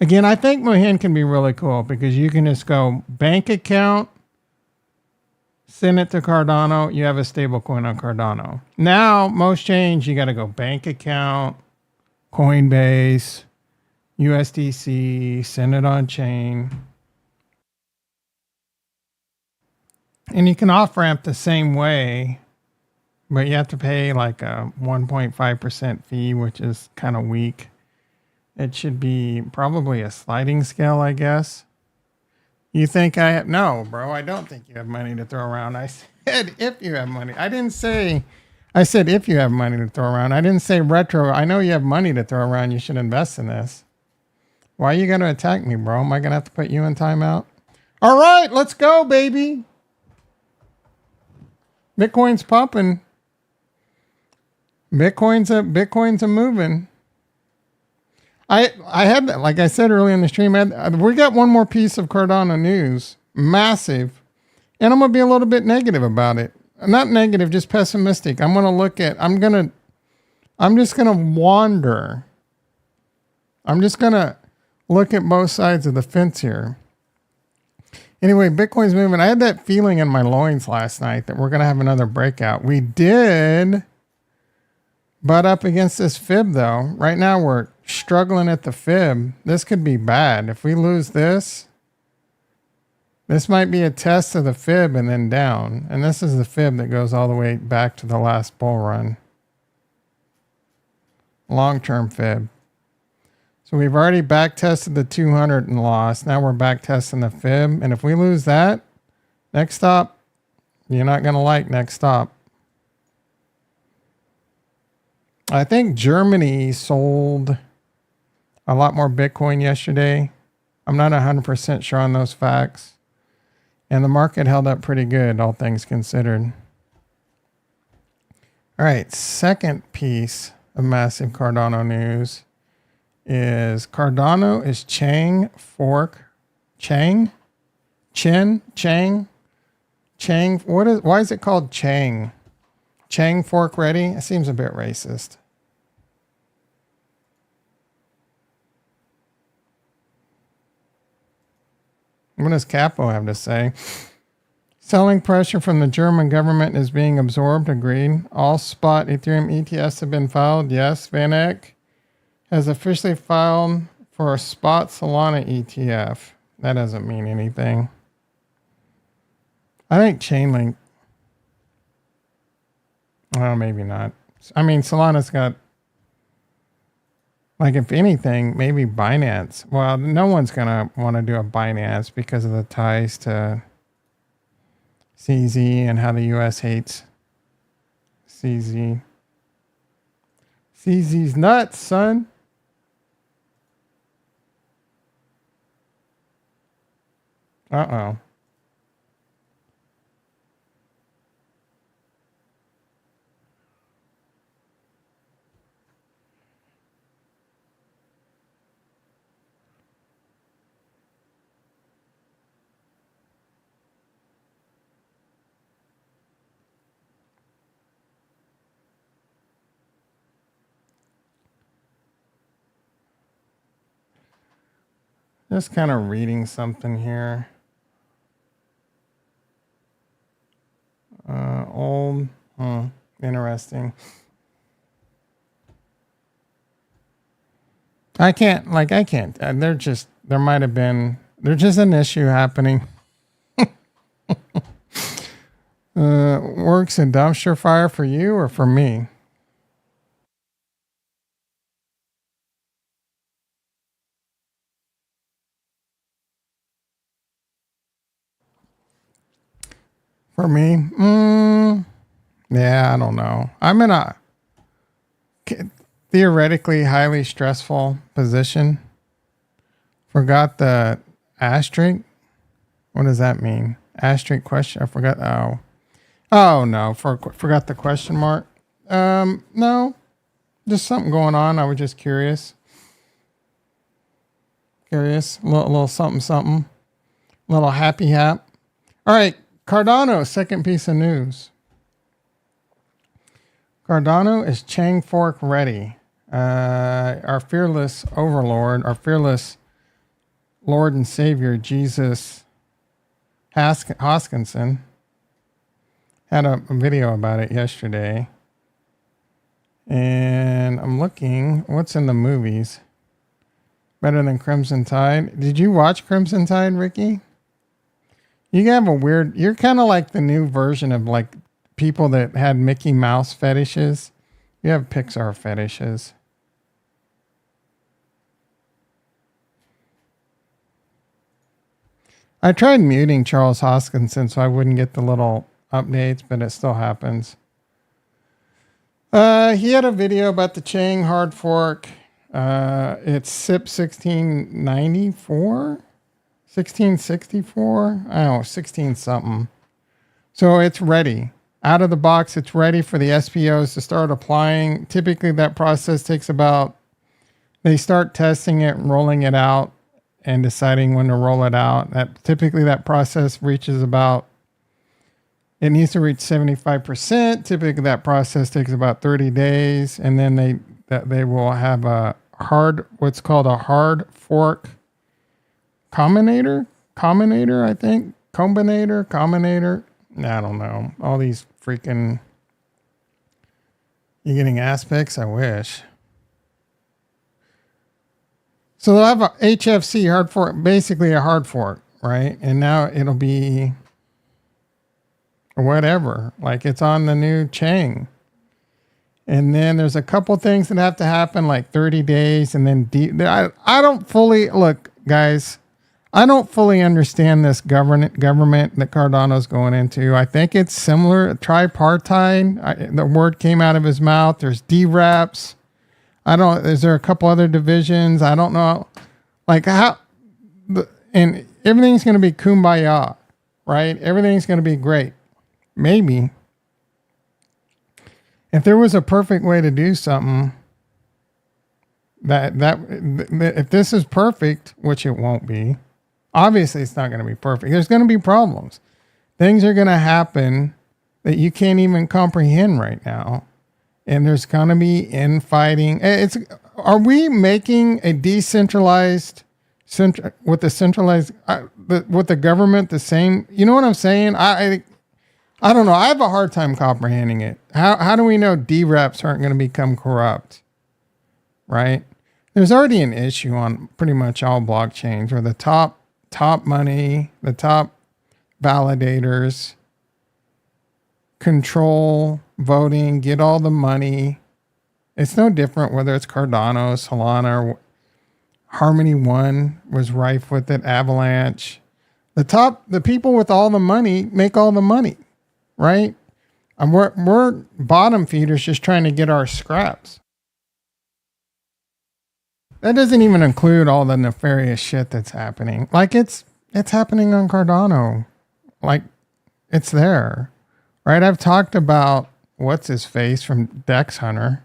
Again, I think Mohin can be really cool because you can just go bank account, send it to Cardano. You have a stable coin on Cardano. Now, most change, you got to go bank account, Coinbase, USDC, send it on chain. And you can off ramp the same way, but you have to pay like a 1.5% fee, which is kind of weak. It should be probably a sliding scale, I guess. You think I have? No, bro, I don't think you have money to throw around. I said if you have money. I said if you have money to throw around. I didn't say retro. I know you have money to throw around. You should invest in this. Why are you going to attack me, bro? Am I going to have to put you in timeout? All right, let's go, baby. Bitcoin's popping. Bitcoin's a moving. I had, like I said earlier in the stream, we got one more piece of Cardano news. Massive. And I'm going to be a little bit negative about it. Not negative, just pessimistic. I'm just going to wander. I'm just going to look at both sides of the fence here. Anyway, Bitcoin's moving. I had that feeling in my loins last night that we're going to have another breakout. We did butt up against this fib, though. Right now, we're struggling at the fib. This could be bad. If we lose this, this might be a test of the fib and then down. And this is the fib that goes all the way back to the last bull run. Long-term fib. So we've already back tested the 200 and lost. Now we're back testing the fib. And if we lose that, next stop, you're not going to like next stop. I think Germany sold a lot more Bitcoin yesterday. I'm not 100% sure on those facts. And the market held up pretty good, all things considered. All right, second piece of massive Cardano news is Cardano is Chang fork. Chang? Chin? Chang? Chang? Why is it called Chang? Chang fork ready? It seems a bit racist. What does Capo have to say? Selling pressure from the German government is being absorbed. Agreed. All spot Ethereum ETFs have been filed. Yes. Van Eck has officially filed for a spot Solana ETF. That doesn't mean anything. I think Chainlink. Well, maybe not. I mean, Solana's got Like if anything, maybe Binance. Well, no one's gonna want to do a Binance because of the ties to CZ and how the U.S. hates CZ. CZ's nuts, son. Uh-oh. Just kind of reading something here. Old. Interesting. I can't. There might have been. There's just an issue happening. Works a dumpster fire for you or for me? For me? Yeah, I don't know. I'm in a theoretically highly stressful position. Forgot the asterisk. What does that mean? Asterisk question. I forgot. Oh no. Forgot the question mark. No. Just something going on. I was just curious. Curious. A little something something. A little happy hap. All right. Cardano, second piece of news. Cardano is Chang fork ready. Our fearless overlord, our fearless Lord and Savior, Jesus Hoskinson, had a video about it yesterday. And I'm looking, what's in the movies? Better than Crimson Tide. Did you watch Crimson Tide, Ricky? You have a weird, you're kind of like the new version of like people that had Mickey Mouse fetishes. You have Pixar fetishes. I tried muting Charles Hoskinson so I wouldn't get the little updates, but it still happens. He had a video about the Chang hard fork. It's SIP 1694, 1664. I don't know, 16 something. So it's ready. Out of the box, it's ready for the SPOs to start applying. Typically, that process takes about, they start testing it, rolling it out, and deciding when to roll it out. Typically, that process reaches about, it needs to reach 75%. Typically, that process takes about 30 days. And then they will have what's called a hard fork combinator, I think. Combinator. I don't know. All these freaking, you're getting aspects. I wish. So they'll have a HFC hard fork, basically a hard fork, right? And now it'll be whatever, like it's on the new Chang. And then there's a couple things that have to happen, like 30 days, and then I don't fully look, guys. I don't fully understand this government that Cardano's going into. I think it's similar, tripartite. The word came out of his mouth. There's DRAPs. Is there a couple other divisions? I don't know. Like and everything's going to be kumbaya, right? Everything's going to be great. Maybe. If there was a perfect way to do something, that if this is perfect, which it won't be, obviously it's not going to be perfect. There's going to be problems. Things are going to happen that you can't even comprehend right now. And there's going to be infighting. Are we making a decentralized with the centralized with the government the same? You know what I'm saying? I don't know. I have a hard time comprehending it. How do we know DRAPs aren't going to become corrupt? Right? There's already an issue on pretty much all blockchains where the top money, the top validators control voting, get all the money, It's no different whether it's Cardano, Solana, or Harmony One was rife with it, Avalanche. The people with all the money make all the money, right? And we're bottom feeders just trying to get our scraps. That doesn't even include all the nefarious shit that's happening. Like it's happening on Cardano. Like it's there, right? I've talked about what's his face from Dex Hunter,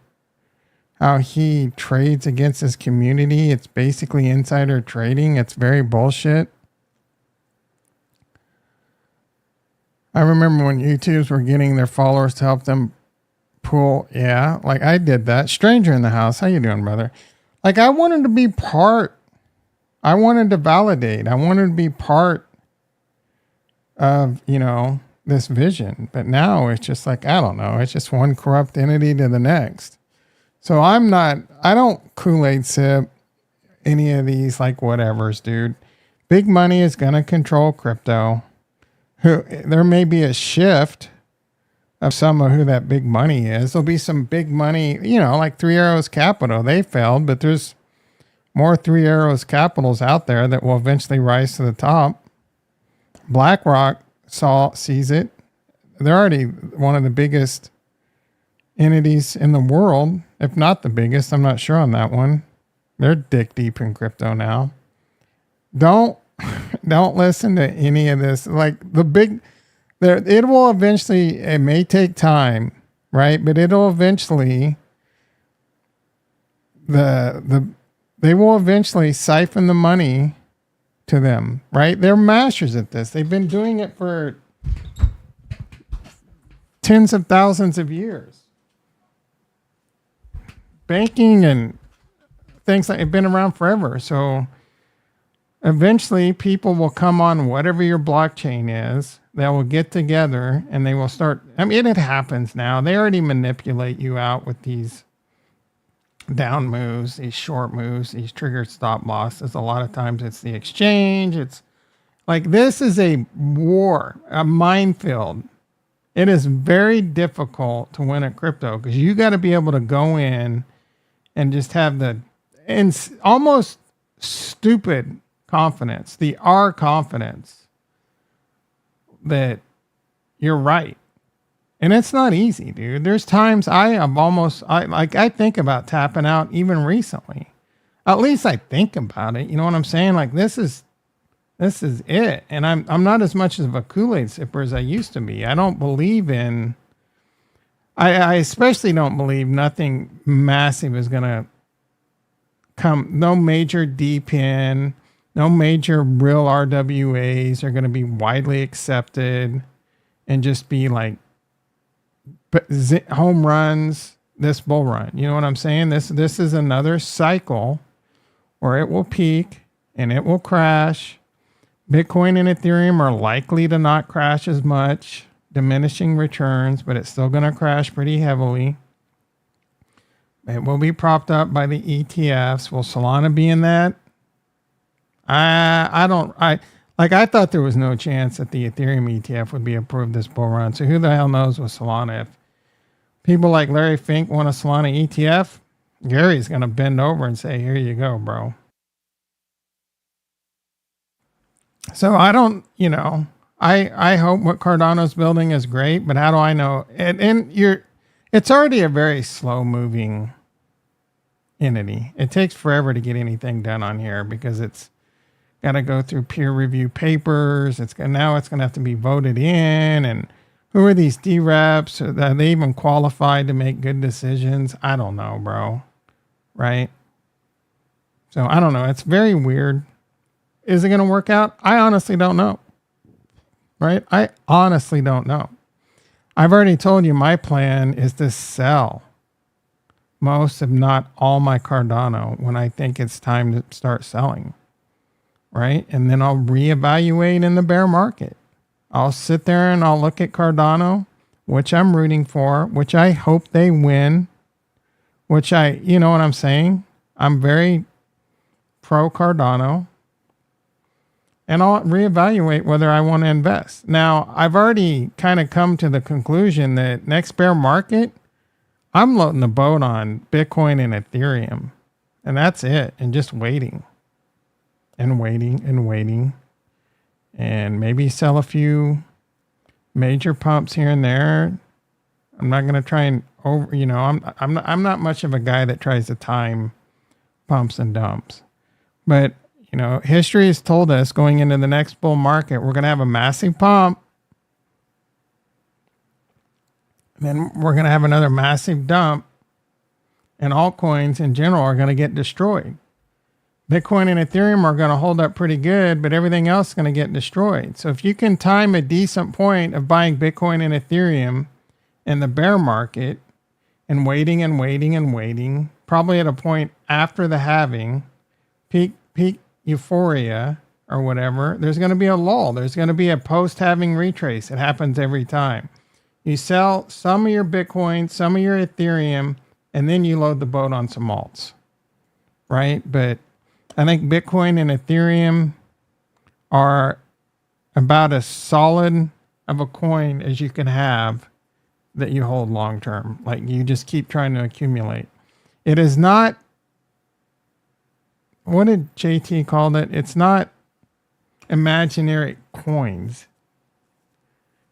how he trades against his community. It's basically insider trading. It's very bullshit. I remember when YouTubes were getting their followers to help them pool. Yeah, like I did that. Stranger in the house. How you doing, brother? Like I wanted to be part. I wanted to validate. I wanted to be part of, this vision. But now it's just like, I don't know. It's just one corrupt entity to the next. So I don't Kool-Aid sip any of these like whatevers, dude. Big money is going to control crypto. There may be a shift of some of who that big money is. There'll be some big money, like Three Arrows Capital. They failed, but there's more Three Arrows Capitals out there that will eventually rise to the top. BlackRock sees it. They're already one of the biggest entities in the world, if not the biggest. I'm not sure on that one. They're dick deep in crypto now. Don't listen to any of this. Like it will eventually, it may take time, right? But it'll eventually, they will eventually siphon the money to them, right? They're masters at this. They've been doing it for tens of thousands of years. Banking and things like have been around forever. So eventually people will come on whatever your blockchain is. They will get together and they will start. I mean, it happens now. They already manipulate you out with these down moves, these short moves, these triggered stop losses. A lot of times it's the exchange. It's like, this is a war, a minefield. It is very difficult to win at crypto because you got to be able to go in and just have almost stupid confidence, the R confidence that you're right. And it's not easy, dude. There's times I think about tapping out even recently. At least I think about it. You know what I'm saying? Like this is it. And I'm not as much of a Kool-Aid sipper as I used to be. I don't believe in, I especially don't believe nothing massive is going to come. No major DPIN, no major real RWAs are going to be widely accepted and just be like home runs this bull run. You know what I'm saying? This is another cycle where it will peak and it will crash. Bitcoin and Ethereum are likely to not crash as much, diminishing returns, but it's still going to crash pretty heavily. It will be propped up by the ETFs. Will Solana be in that? I thought there was no chance that the Ethereum ETF would be approved this bull run. So who the hell knows with Solana? If people like Larry Fink want a Solana ETF, Gary's going to bend over and say, here you go, bro. So I don't, I hope what Cardano's building is great, but how do I know? It's already a very slow moving entity. It takes forever to get anything done on here because it's got to go through peer review papers. Now it's going to have to be voted in. And who are these D-reps? Are they even qualified to make good decisions? I don't know, bro. Right? So I don't know. It's very weird. Is it going to work out? I honestly don't know. Right? I honestly don't know. I've already told you my plan is to sell most, if not all, my Cardano when I think it's time to start selling. Right? And then I'll reevaluate in the bear market. I'll sit there and I'll look at Cardano, which I'm rooting for, which I hope they win, you know what I'm saying? I'm very pro Cardano. And I'll reevaluate whether I want to invest. Now, I've already kind of come to the conclusion that next bear market, I'm loading the boat on Bitcoin and Ethereum, and that's it. And just waiting and waiting and waiting, and maybe sell a few major pumps here and there. I'm not going to try and over, I'm not much of a guy that tries to time pumps and dumps. But, history has told us going into the next bull market, we're going to have a massive pump. Then we're going to have another massive dump, and altcoins in general are going to get destroyed. Bitcoin and Ethereum are going to hold up pretty good, but everything else is going to get destroyed. So if you can time a decent point of buying Bitcoin and Ethereum in the bear market and waiting and waiting and waiting, probably at a point after the halving, peak euphoria or whatever, there's going to be a lull. There's going to be a post-halving retrace. It happens every time. You sell some of your Bitcoin, some of your Ethereum, and then you load the boat on some alts, right? But I think Bitcoin and Ethereum are about as solid of a coin as you can have that you hold long term. Like you just keep trying to accumulate. It is not, what did JT call it? It's not imaginary coins.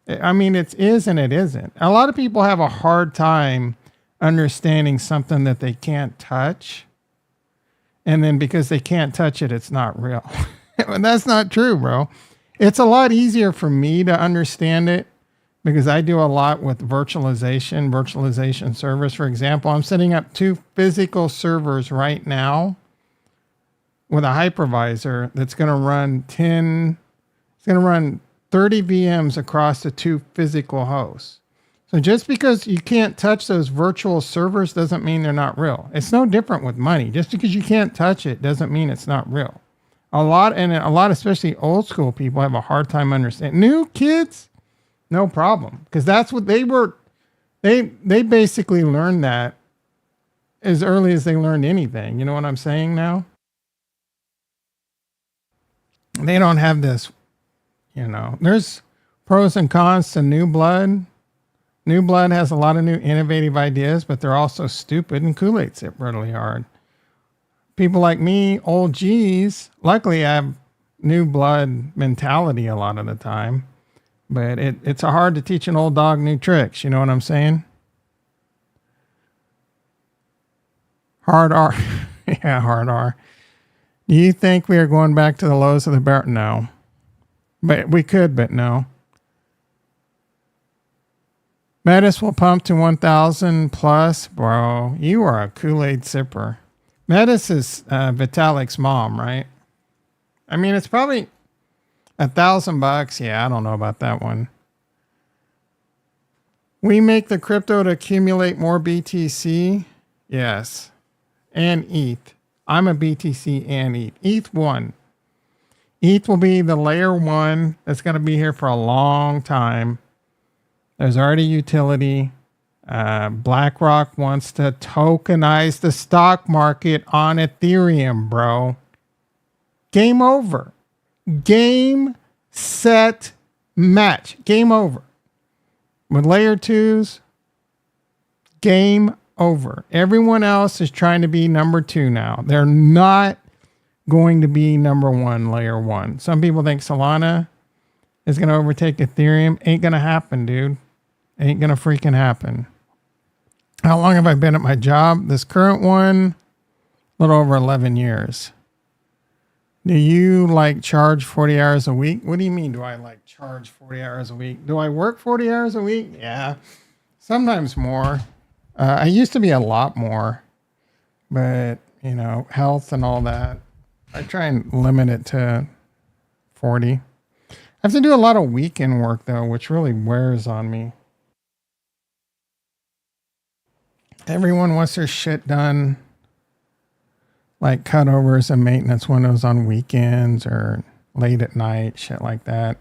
I mean, it is and it isn't. A lot of people have a hard time understanding something that they can't touch. And then because they can't touch it, it's not real. That's not true, bro. It's a lot easier for me to understand it because I do a lot with virtualization servers. For example, I'm setting up 2 physical servers right now with a hypervisor that's going to run 30 VMs across the 2 physical hosts. So just because you can't touch those virtual servers doesn't mean they're not real. It's no different with money. Just because you can't touch it doesn't mean it's not real. A lot, especially old school people, have a hard time understanding. New kids, no problem. Because that's what they were. They basically learned that as early as they learned anything. You know what I'm saying now? They don't have this, there's pros and cons to new blood. New blood has a lot of new innovative ideas, but they're also stupid and Kool-Aid sip really hard. People like me, old G's, luckily I have new blood mentality a lot of the time, but it's hard to teach an old dog new tricks. You know what I'm saying? Hard R. Yeah, hard R. Do you think we are going back to the lows of the bear? No. But we could, but no. Metis will pump to 1,000 plus. Bro, you are a Kool-Aid sipper. Metis is Vitalik's mom, right? I mean, it's probably $1,000. Yeah, I don't know about that one. We make the crypto to accumulate more BTC. Yes. And ETH. I'm a BTC and ETH. ETH 1. ETH will be the layer 1 that's going to be here for a long time. There's already utility. BlackRock wants to tokenize the stock market on Ethereum, bro. Game over. Game, set, match. Game over. With layer 2s, game over. Everyone else is trying to be number 2 now. They're not going to be number 1, layer 1. Some people think Solana is going to overtake Ethereum. Ain't going to happen, dude. Ain't going to freaking happen. How long have I been at my job? This current one, a little over 11 years. Do you charge 40 hours a week? What do you mean? Do I charge 40 hours a week? Do I work 40 hours a week? Yeah, sometimes more. I used to be a lot more, but health and all that. I try and limit it to 40. I have to do a lot of weekend work though, which really wears on me. Everyone wants their shit done, like cutovers and maintenance windows on weekends or late at night, shit like that.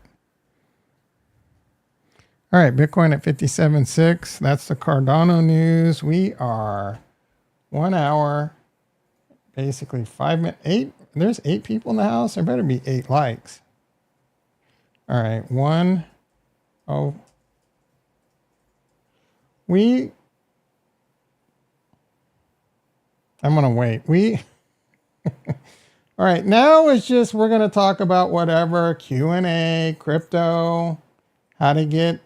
All right, Bitcoin at 57.6. That's the Cardano news. We are 1 hour, basically 5 minutes. 8. There's 8 people in the house. There better be 8 likes. All right, 1. Oh, I'm going to wait. All right, now it's just we're going to talk about whatever Q&A, crypto, how to get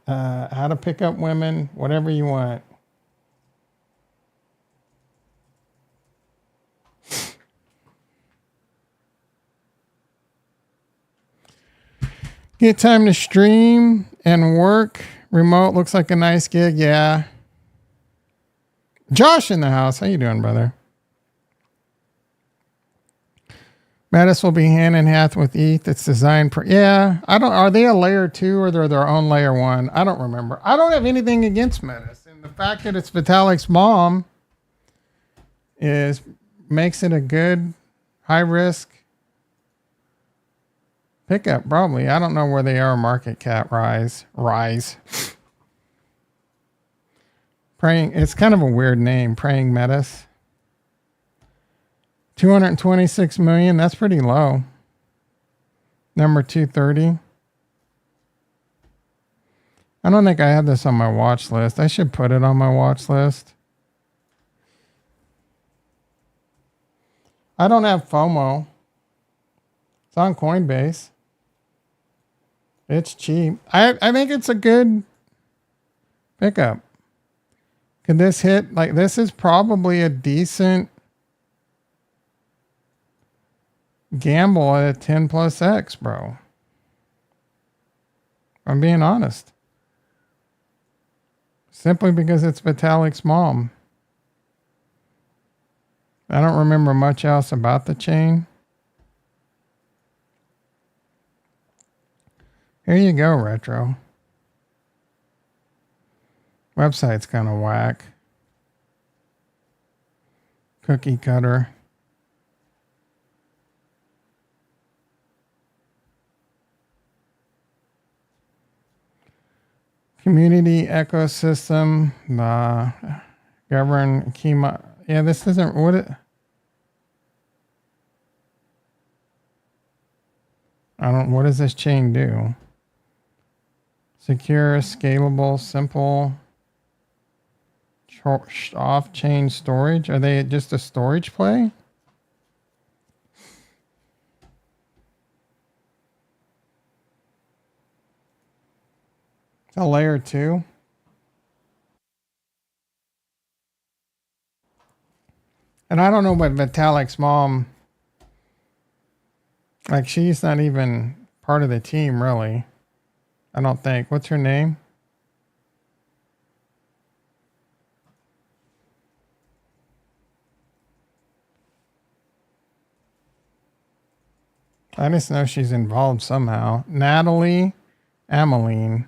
how to pick up women, whatever you want. Get time to stream and work. Remote looks like a nice gig. Yeah. Josh in the house. How you doing, brother? Metis will be hand in hand with ETH. It's designed for, yeah. I don't, are they a layer 2 or they're their own layer 1? I don't remember. I don't have anything against Metis. And the fact that it's Vitalik's mom makes it a good high risk pickup, probably. I don't know where they are market cap rise. Praying, it's kind of a weird name, Praying Metis. 226 million, that's pretty low. Number 230. I don't think I had this on my watch list. I should put it on my watch list. I don't have FOMO. It's on Coinbase. It's cheap. I think it's a good pickup. Could this hit? Like, this is probably a decent gamble at a 10 plus X, bro. I'm being honest. Simply because it's Vitalik's mom. I don't remember much else about the chain. Here you go, Retro. Website's kind of whack. Cookie cutter. Community ecosystem. Govern key. Yeah, this isn't what it. What does this chain do? Secure, scalable, simple. Off-chain storage. Are they just a storage play? It's a layer 2. And I don't know what Vitalik's mom, like, she's not even part of the team, really. I don't think. What's her name? I just know she's involved somehow. Natalie Ameline.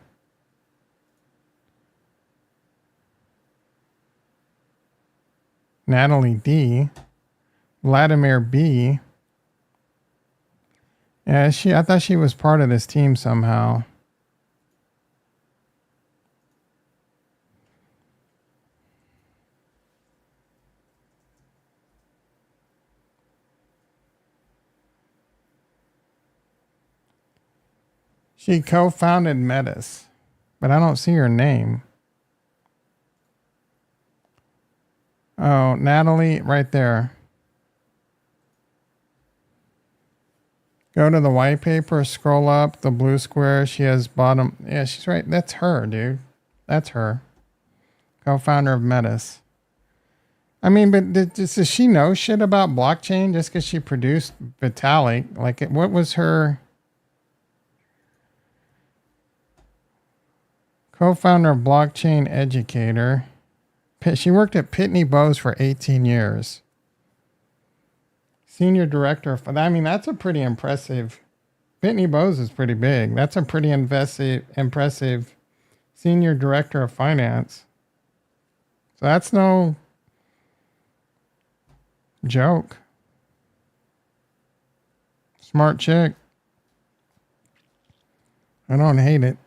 Natalie D. Vladimir B. Yeah, I thought she was part of this team somehow. She co-founded Metis, but I don't see her name. Oh, Natalie, right there. Go to the white paper, scroll up, the blue square. She has bottom. Yeah, she's right. That's her, dude. That's her. Co-founder of Metis. I mean, but does she know shit about blockchain just because she produced Vitalik? Like, what was her... Co-founder of Blockchain Educator. She worked at Pitney Bowes for 18 years. Senior Director of... I mean, that's a pretty impressive... Pitney Bowes is pretty big. That's a pretty impressive Senior Director of Finance. So that's no joke. Smart chick. I don't hate it.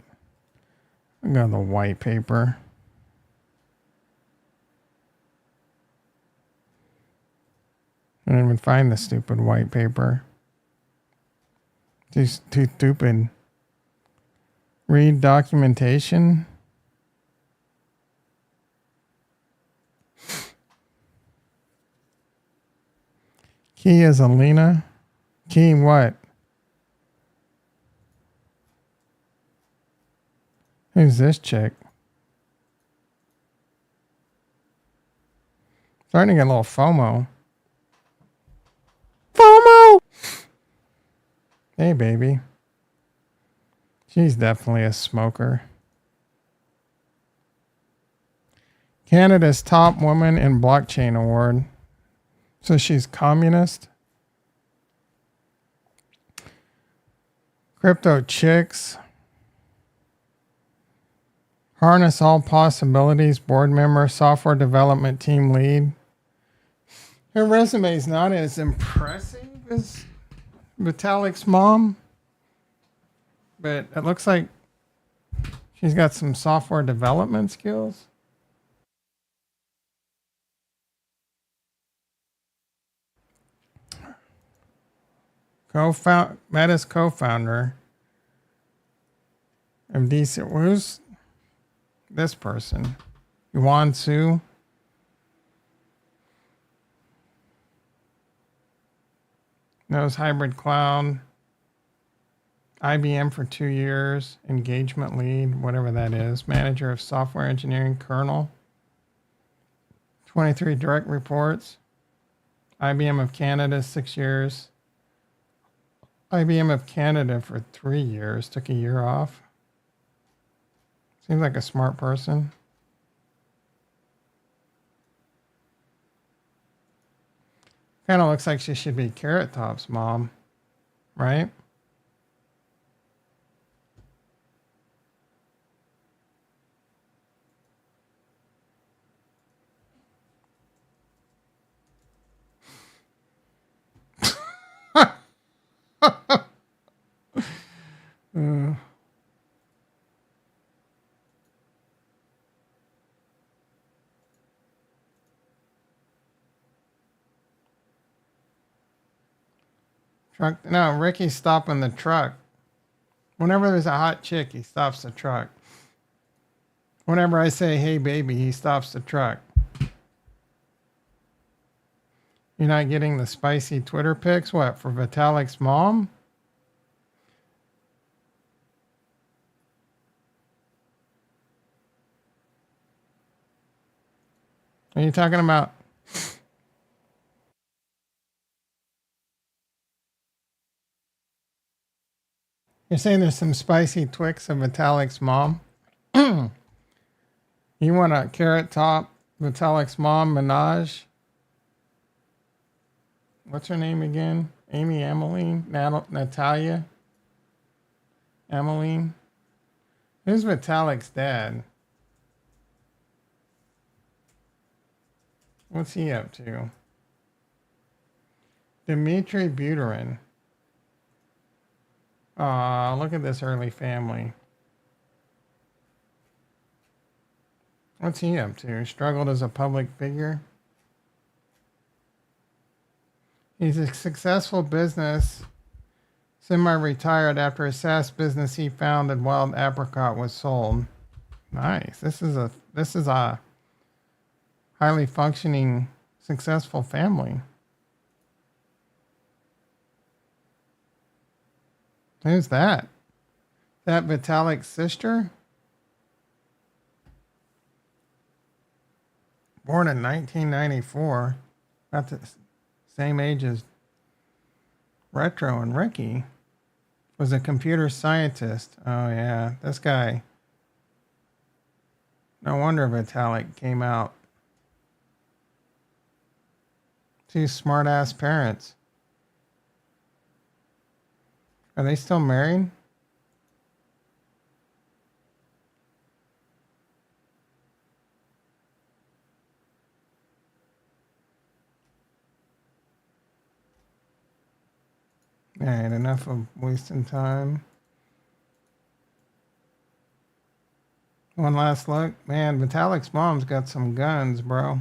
I got the white paper. I didn't even find the stupid white paper. Too stupid. Read documentation. Key is Alina. Key what? Who's this chick? Starting to get a little FOMO. FOMO! Hey, baby. She's definitely a smoker. Canada's top woman in blockchain award. So she's communist. Crypto chicks. Harness all possibilities. Board member, software development team lead. Her resume is not as impressive as Vitalik's mom, but it looks like she's got some software development skills. Meta's co-founder of DC. Who's this person? Yuan Su. Knows hybrid cloud. IBM for 2 years. Engagement lead, whatever that is. Manager of software engineering, kernel. 23 direct reports. IBM of Canada, 6 years. IBM of Canada for 3 years. Took a year off. Seems like a smart person. Kind of looks like she should be Carrot Top's mom, right? Truck. No, Ricky's stopping the truck. Whenever there's a hot chick, he stops the truck. Whenever I say, hey, baby, he stops the truck. You're not getting the spicy Twitter pics? What, for Vitalik's mom? Are you talking about? You're saying there's some spicy Twix of Vitalik's mom? You want a Carrot Top, Vitalik's mom, Minaj? What's her name again? Amy Ameline? Natalia? Ameline? Who's Vitalik's dad? What's he up to? Dmitry Buterin. Aw, look at this early family. What's he up to? Struggled as a public figure? He's a successful business, semi-retired after a SaaS business he founded. Wild Apricot was sold. Nice. This is a highly functioning, successful family. Who's that? That Vitalik's sister? Born in 1994. About the same age as Retro and Ricky. Was a computer scientist. Oh yeah, this guy. No wonder Vitalik came out. Two smart-ass parents. Are they still married? All right, enough of wasting time. One last look. Man, Vitalik's mom's got some guns, bro.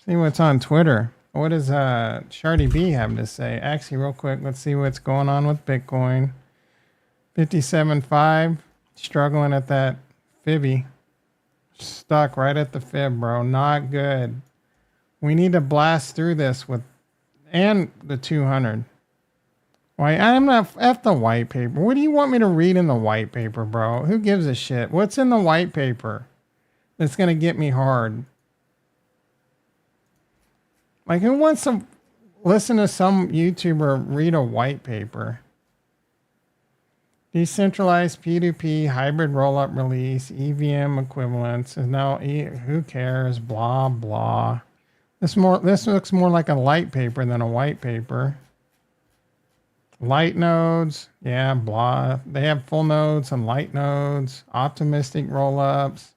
See what's on Twitter. What does Shardy B have to say? Actually, real quick, let's see what's going on with Bitcoin. 57.5, struggling at that fibby. Stuck right at the fib, bro. Not good. We need to blast through this with, and the 200. Why, I'm not, F the white paper. What do you want me to read in the white paper, bro? Who gives a shit? What's in the white paper that's going to get me hard? Like, who wants to listen to some YouTuber read a white paper? Decentralized P2P hybrid rollup release, EVM equivalents, and now who cares? Blah blah. This looks more like a light paper than a white paper. Light nodes, yeah, blah. They have full nodes and light nodes, optimistic rollups,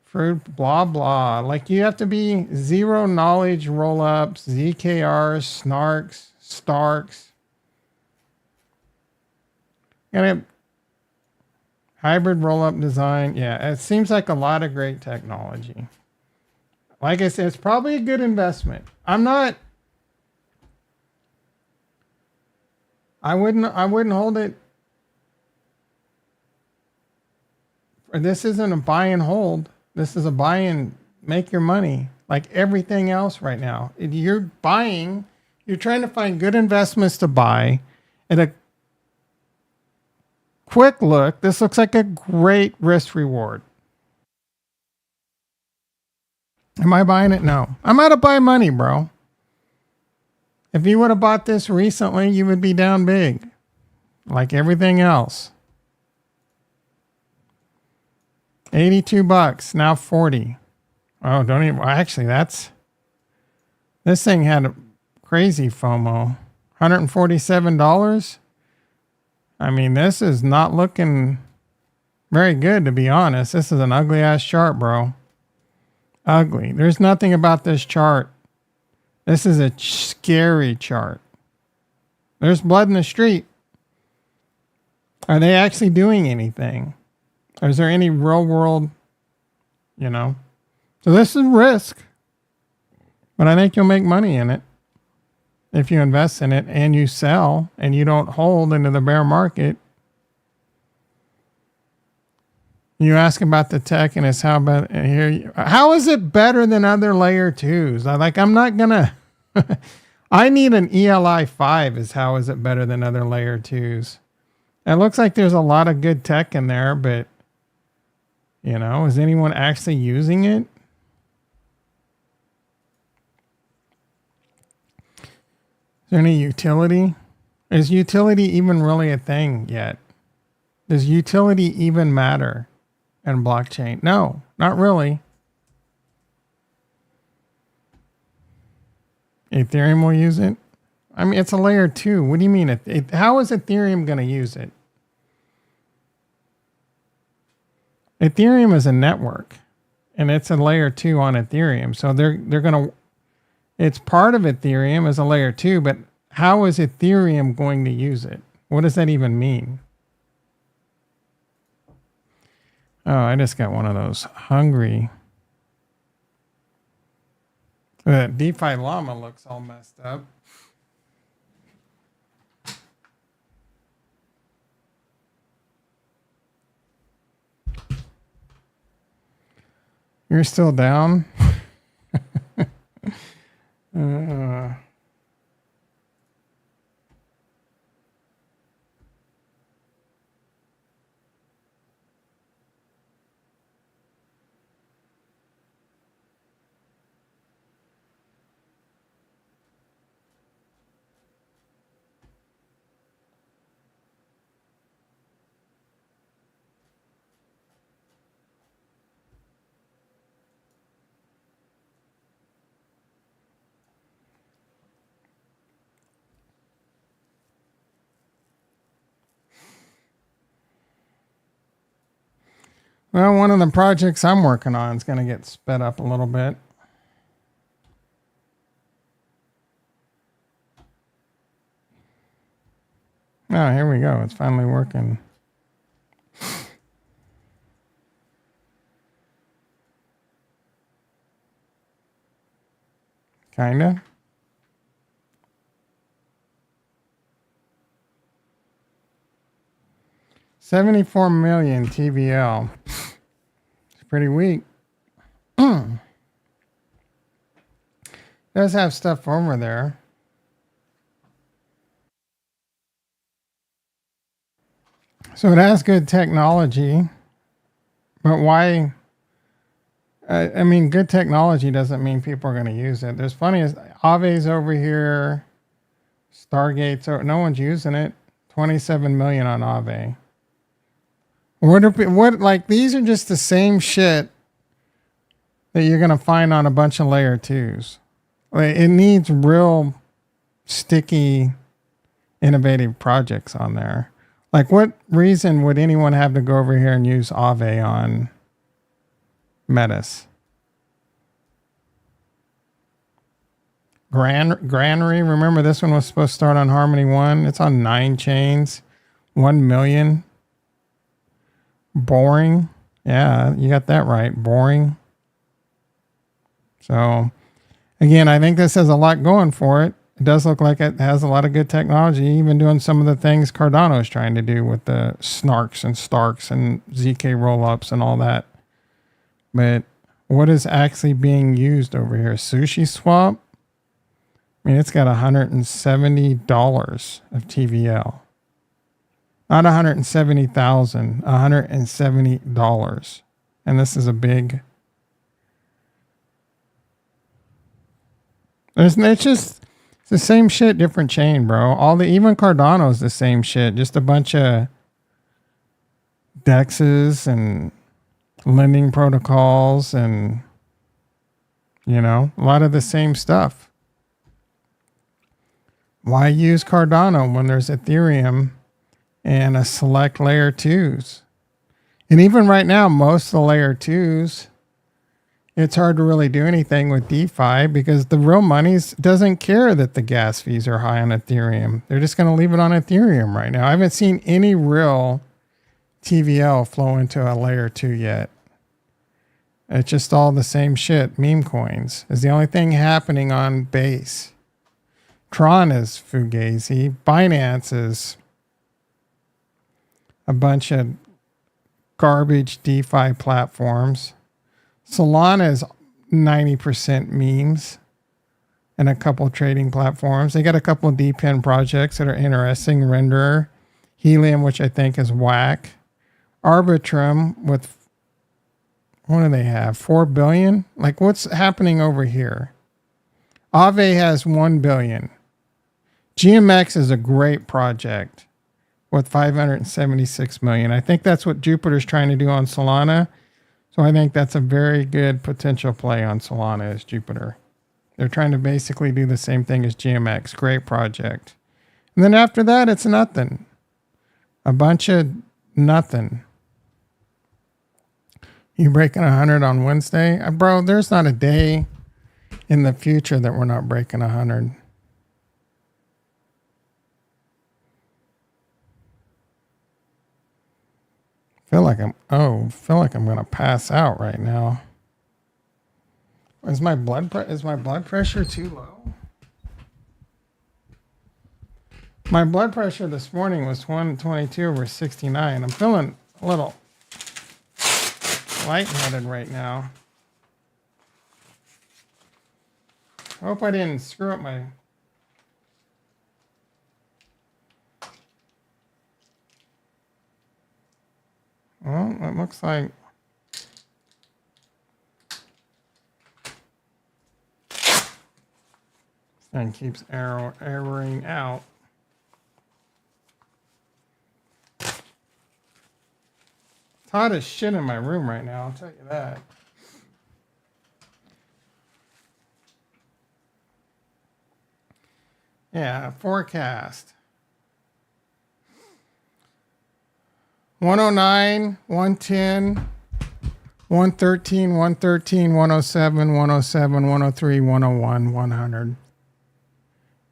fruit, blah blah. Like you have to be zero knowledge rollups, ZKRs, snarks, starks. And hybrid rollup design. Yeah, it seems like a lot of great technology. Like I said, it's probably a good investment. I wouldn't hold it. This isn't a buy and hold. This is a buy and make your money. Like everything else right now. You're buying, you're trying to find good investments to buy at a quick look. This looks like a great risk reward. Am I buying it? No. I'm out of buy money, bro. If you would have bought this recently, you would be down big. Like everything else. $82, now 40. Oh, don't even, actually this thing had a crazy FOMO. $147. I mean, this is not looking very good, to be honest. This is an ugly ass chart, bro. Ugly. There's nothing about this chart. This is a scary chart. There's blood in the street. Are they actually doing anything? Or is there any real world, So this is risk. But I think you'll make money in it. If you invest in it and you sell and you don't hold into the bear market. You ask about the tech and it's how is it better than other layer twos? I'm not gonna, I need an ELI 5 is how is it better than other layer twos? It looks like there's a lot of good tech in there, but is anyone actually using it? Is there any utility? Is utility even really a thing yet? Does utility even matter in blockchain? No, not really. Ethereum will use it? I mean, it's a layer 2. What do you mean? How is Ethereum going to use it? Ethereum is a network, and it's a layer 2 on Ethereum. So they're going to, it's part of Ethereum as a layer 2, but how is Ethereum going to use it? What does that even mean? Oh, I just got one of those hungry. DeFi Llama looks all messed up. You're still down? Well, one of the projects I'm working on is going to get sped up a little bit. Oh, here we go. It's finally working. Kinda. $74 million TVL. It's pretty weak. It does have stuff over there. So it has good technology, but why? I mean, good technology doesn't mean people are going to use it. There's plenty of Aves over here, Stargates. No one's using it. 27 million on Aave. What like these are just the same shit that you're going to find on a bunch of layer twos. Like, it needs real sticky, innovative projects on there. Like, what reason would anyone have to go over here and use Aave on Metis? Granary, remember this one was supposed to start on Harmony 1? It's on 9 chains, 1 million. Boring. Yeah, you got that right. Boring. So, again, I think this has a lot going for it. It does look like it has a lot of good technology, even doing some of the things Cardano is trying to do with the snarks and starks and ZK rollups and all that. But what is actually being used over here? Sushi Swap? I mean, it's got $170 of TVL. Not 170,000, $170. And this is a big. It's just it's the same shit, different chain, bro. Even Cardano is the same shit, just a bunch of dexes and lending protocols and a lot of the same stuff. Why use Cardano when there's Ethereum and a select layer twos? And even right now, most of the layer twos, it's hard to really do anything with DeFi because the real money doesn't care that the gas fees are high on Ethereum. They're just going to leave it on Ethereum right now. I haven't seen any real TVL flow into a layer 2 yet. It's just all the same shit. Meme coins is the only thing happening on Base. Tron is Fugazi. Binance is a bunch of garbage DeFi platforms. Solana is 90% memes and a couple of trading platforms. They got a couple of DePIN projects that are interesting. Renderer, Helium, which I think is whack. Arbitrum with, what do they have? 4 billion? Like, what's happening over here? Aave has 1 billion. GMX is a great project with 576 million. I think that's what Jupiter's trying to do on Solana. So I think that's a very good potential play on Solana as Jupiter. They're trying to basically do the same thing as GMX. Great project. And then after that, it's nothing. A bunch of nothing. You breaking 100 on Wednesday? Bro, there's not a day in the future that we're not breaking 100. Feel like I'm going to pass out right now. Is my blood pressure too low? My blood pressure this morning was 122/69. I'm feeling a little lightheaded right now. I hope I didn't screw up my... Well, it looks like... And keeps erroring out. It's hot as shit in my room right now, I'll tell you that. Yeah, forecast. 109, 110, 113, 113, 107, 107, 103, 101, 100.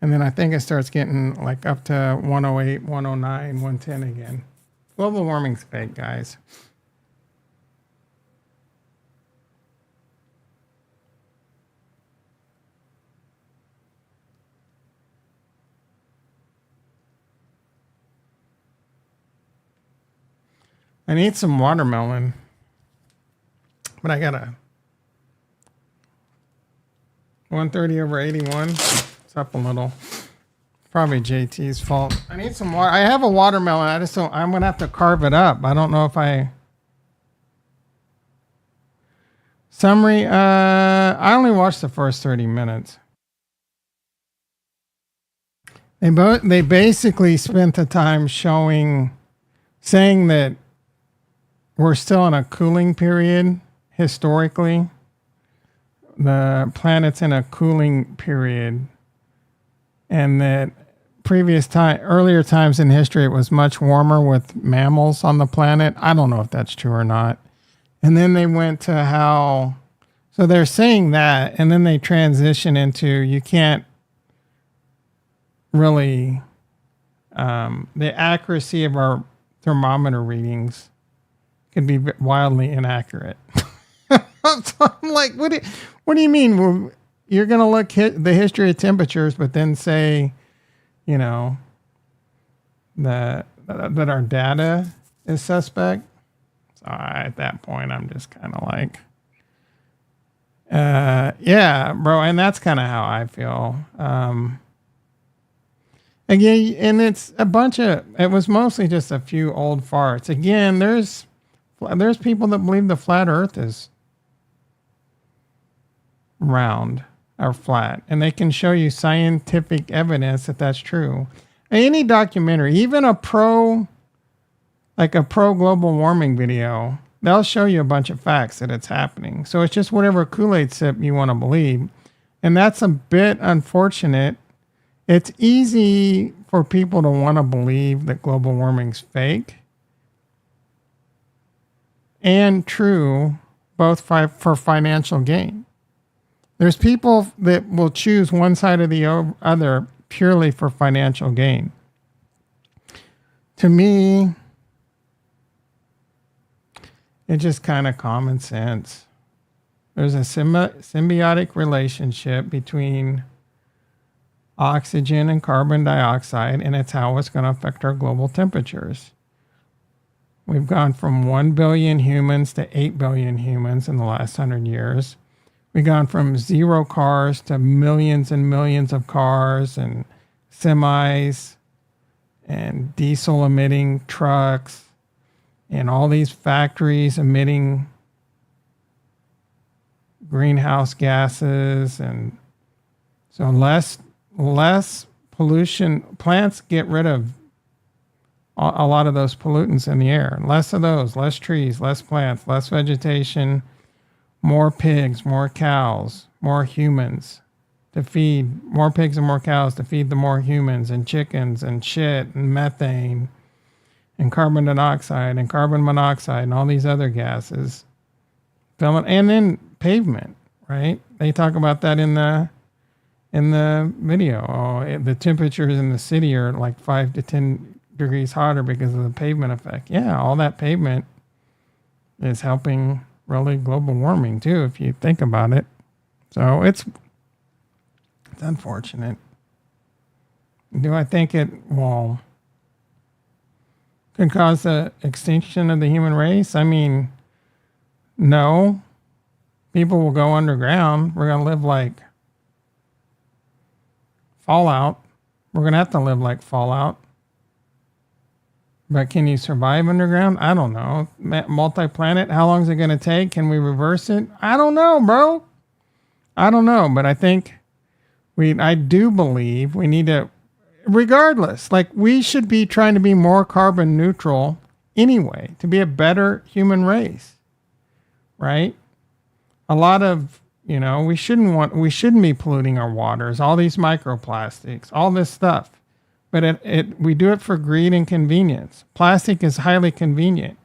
And then I think it starts getting like up to 108, 109, 110 again. Global warming's fake, guys. I need some watermelon, but I gotta 130 over 81. It's up a little. Probably JT's fault. I need some water. I have a watermelon. I just don't. I'm gonna have to carve it up. I don't know if I. Summary. I only watched the first 30 minutes. They basically spent the time saying that we're still in a cooling period historically. The planet's in a cooling period, and that earlier times in history, it was much warmer with mammals on the planet. I don't know if that's true or not. And then they went to so they're saying that, and then they transition into you can't really, the accuracy of our thermometer readings could be wildly inaccurate. So I'm like, what do you mean? Well, you're going to look at the history of temperatures, but then say, that our data is suspect. So at that point, I'm just kind of like, yeah, bro. And that's kind of how I feel. Again, and it was mostly just a few old farts. Again, there's people that believe the flat earth is round or flat, and they can show you scientific evidence that that's true. Any documentary, even a pro global warming video, they'll show you a bunch of facts that it's happening. So it's just whatever Kool-Aid sip you want to believe. And that's a bit unfortunate. It's easy for people to want to believe that global warming's fake and true, both for financial gain. There's people that will choose one side or the other purely for financial gain. To me, it's just kind of common sense. There's a symbiotic relationship between oxygen and carbon dioxide, and it's how it's going to affect our global temperatures. We've gone from 1 billion humans to 8 billion humans in the last 100 years. We've gone from 0 cars to millions and millions of cars and semis and diesel emitting trucks and all these factories emitting greenhouse gases. And so less pollution. Plants get rid of a lot of those pollutants in the air. Less of those, less trees, less plants, less vegetation, more pigs, more cows, more humans to feed, more pigs and more cows to feed the more humans, and chickens and shit and methane and carbon dioxide and carbon monoxide and all these other gases. And then pavement, right? They talk about that in the video. The temperatures in the city are like 5 to 10 degrees hotter because of the pavement effect. Yeah, all that pavement is helping really global warming too, if you think about it. So it's unfortunate. Do I think it could cause the extinction of the human race? I mean, no. People will go underground. We're going to live like Fallout. We're going to have to live like Fallout. But can you survive underground? I don't know. Multi-planet, how long is it going to take? Can we reverse it? I don't know, bro. I don't know. But I think I do believe we need to, regardless, like we should be trying to be more carbon neutral anyway, to be a better human race, right? A lot of, we shouldn't be polluting our waters, all these microplastics, all this stuff. But we do it for greed and convenience. Plastic is highly convenient.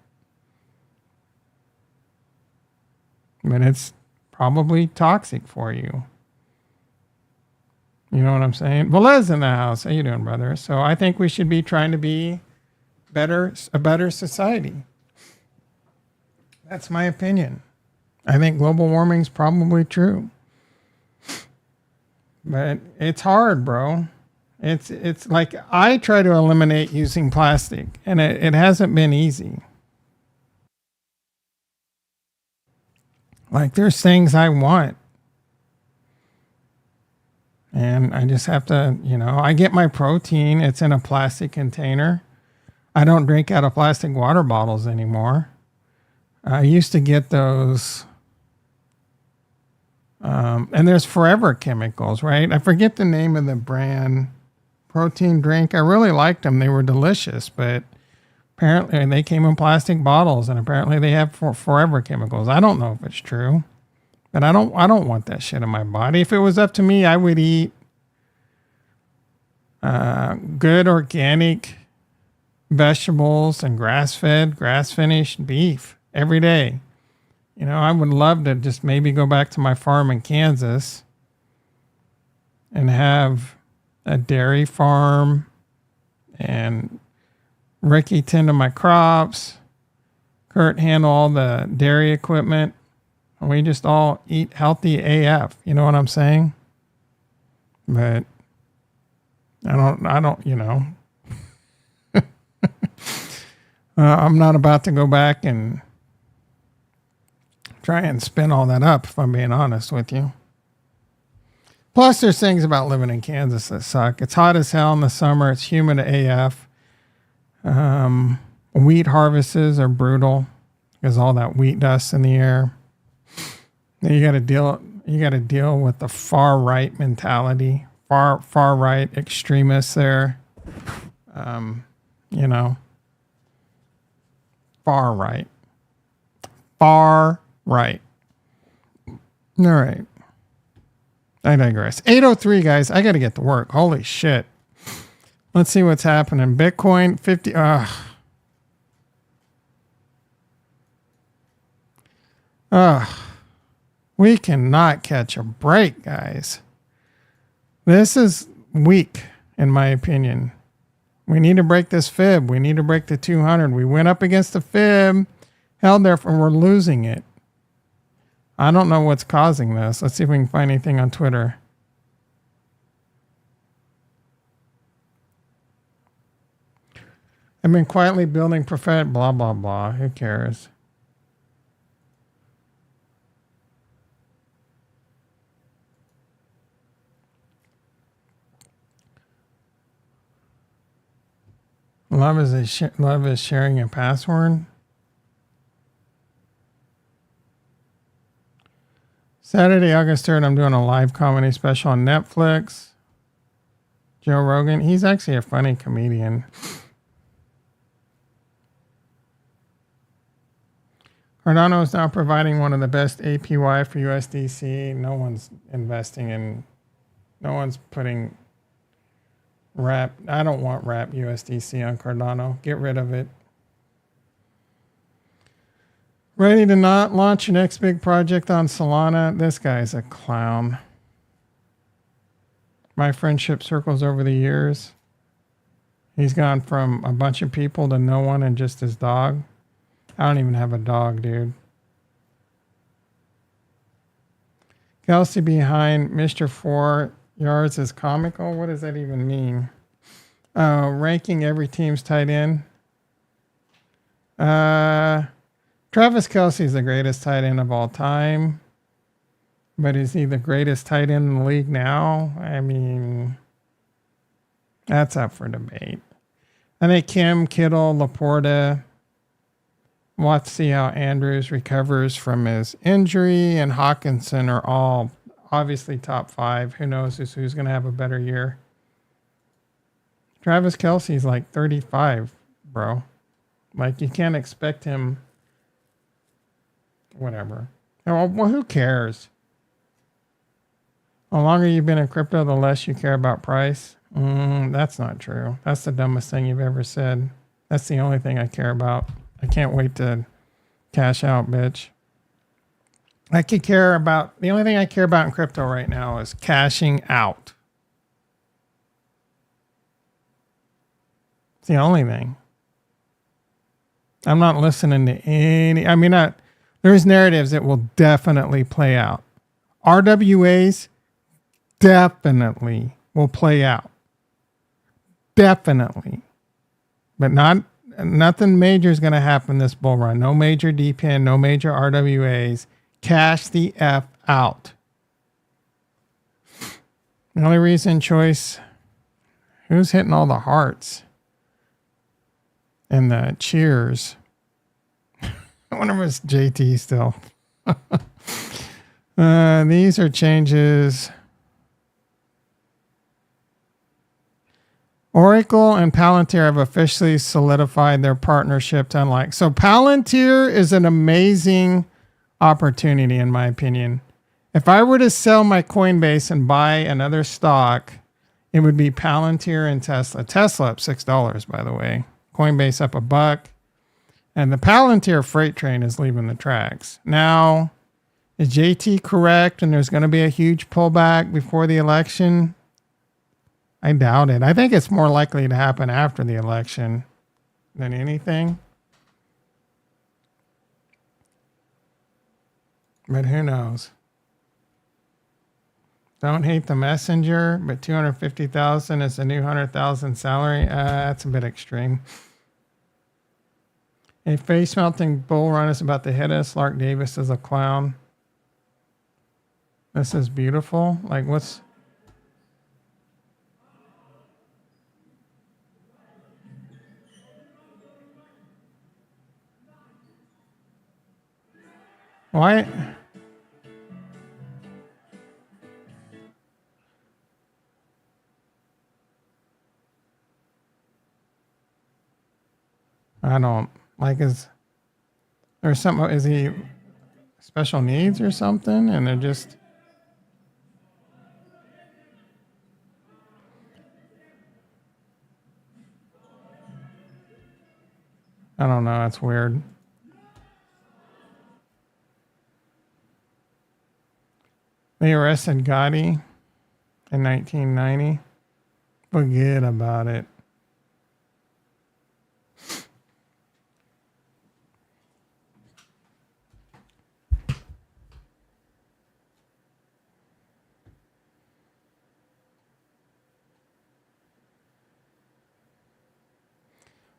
But it's probably toxic for you. You know what I'm saying? Vale's in the house. How you doing, brother? So I think we should be trying to be a better society. That's my opinion. I think global warming is probably true. But it's hard, bro. It's like I try to eliminate using plastic, and it hasn't been easy. Like there's things I want And I just have to, I get my protein. It's in a plastic container. I don't drink out of plastic water bottles anymore. I used to get those. And there's forever chemicals, right? I forget the name of the brand protein drink. I really liked them. They were delicious, but apparently they came in plastic bottles and apparently they have forever chemicals. I don't know if it's true, but I don't want that shit in my body. If it was up to me, I would eat good organic vegetables and grass-fed, grass-finished beef every day. I would love to just maybe go back to my farm in Kansas and have a dairy farm and Ricky tend to my crops, Kurt handle all the dairy equipment, and we just all eat healthy AF. You know what I'm saying? But I don't, I'm not about to go back and try and spin all that up, if I'm being honest with you. Plus, there's things about living in Kansas that suck. It's hot as hell in the summer. It's humid AF. Wheat harvests are brutal because all that wheat dust in the air. You got to deal with the far right mentality, far right extremists there. Far right. All right. I digress. 8:03, guys. I got to get to work. Holy shit. Let's see what's happening. Bitcoin 50. We cannot catch a break, guys. This is weak, in my opinion. We need to break this fib. We need to break the 200. We went up against the fib, held there, and we're losing it. I don't know what's causing this. Let's see if we can find anything on Twitter. I've been quietly building prophetic blah, blah, blah. Who cares? Love is sharing a password. Saturday, August 3rd, I'm doing a live comedy special on Netflix. Joe Rogan, he's actually a funny comedian. Cardano is now providing one of the best APY for USDC. No one's putting wrap. I don't want wrap USDC on Cardano. Get rid of it. Ready to not launch your next big project on Solana? This guy's a clown. My friendship circles over the years. He's gone from a bunch of people to no one and just his dog. I don't even have a dog, dude. Kelsey behind Mr. 4 yards is comical. What does that even mean? Ranking every team's tight end. Travis Kelsey is the greatest tight end of all time. But is he the greatest tight end in the league now? I mean, that's up for debate. I think Kim, Kittle, Laporta. We'll have to see how Andrews recovers from his injury, and Hawkinson are all obviously top 5. Who knows who's going to have a better year? Travis Kelsey's like 35, bro. Like, you can't expect him. Whatever. Well, who cares? The longer you've been in crypto, the less you care about price. That's not true. That's the dumbest thing you've ever said. That's the only thing I care about. I can't wait to cash out, bitch. The only thing I care about in crypto right now is cashing out. It's the only thing. I'm not listening to any, there's narratives that will definitely play out. RWAs definitely will play out. Definitely. But nothing major is going to happen this bull run. No major DPIN, no major RWAs. Cash the F out. The only reason choice. Who's hitting all the hearts? And the cheers. I wonder if it's JT still. These are changes. Oracle and Palantir have officially solidified their partnership to unlike. So Palantir is an amazing opportunity, in my opinion. If I were to sell my Coinbase and buy another stock, it would be Palantir and Tesla. Tesla up $6, by the way. Coinbase up $1. And the Palantir freight train is leaving the tracks. Now, is JT correct and there's going to be a huge pullback before the election? I doubt it. I think it's more likely to happen after the election than anything. But who knows? Don't hate the messenger, but 250,000 is the new 100,000 salary. That's a bit extreme. A face melting bull run is about to hit us. Lark Davis is a clown. This is beautiful. Like what's... Why? I don't like is there something, is he special needs or something? And they're just, I don't know. That's weird. They arrested Gotti in 1990. Forget about it.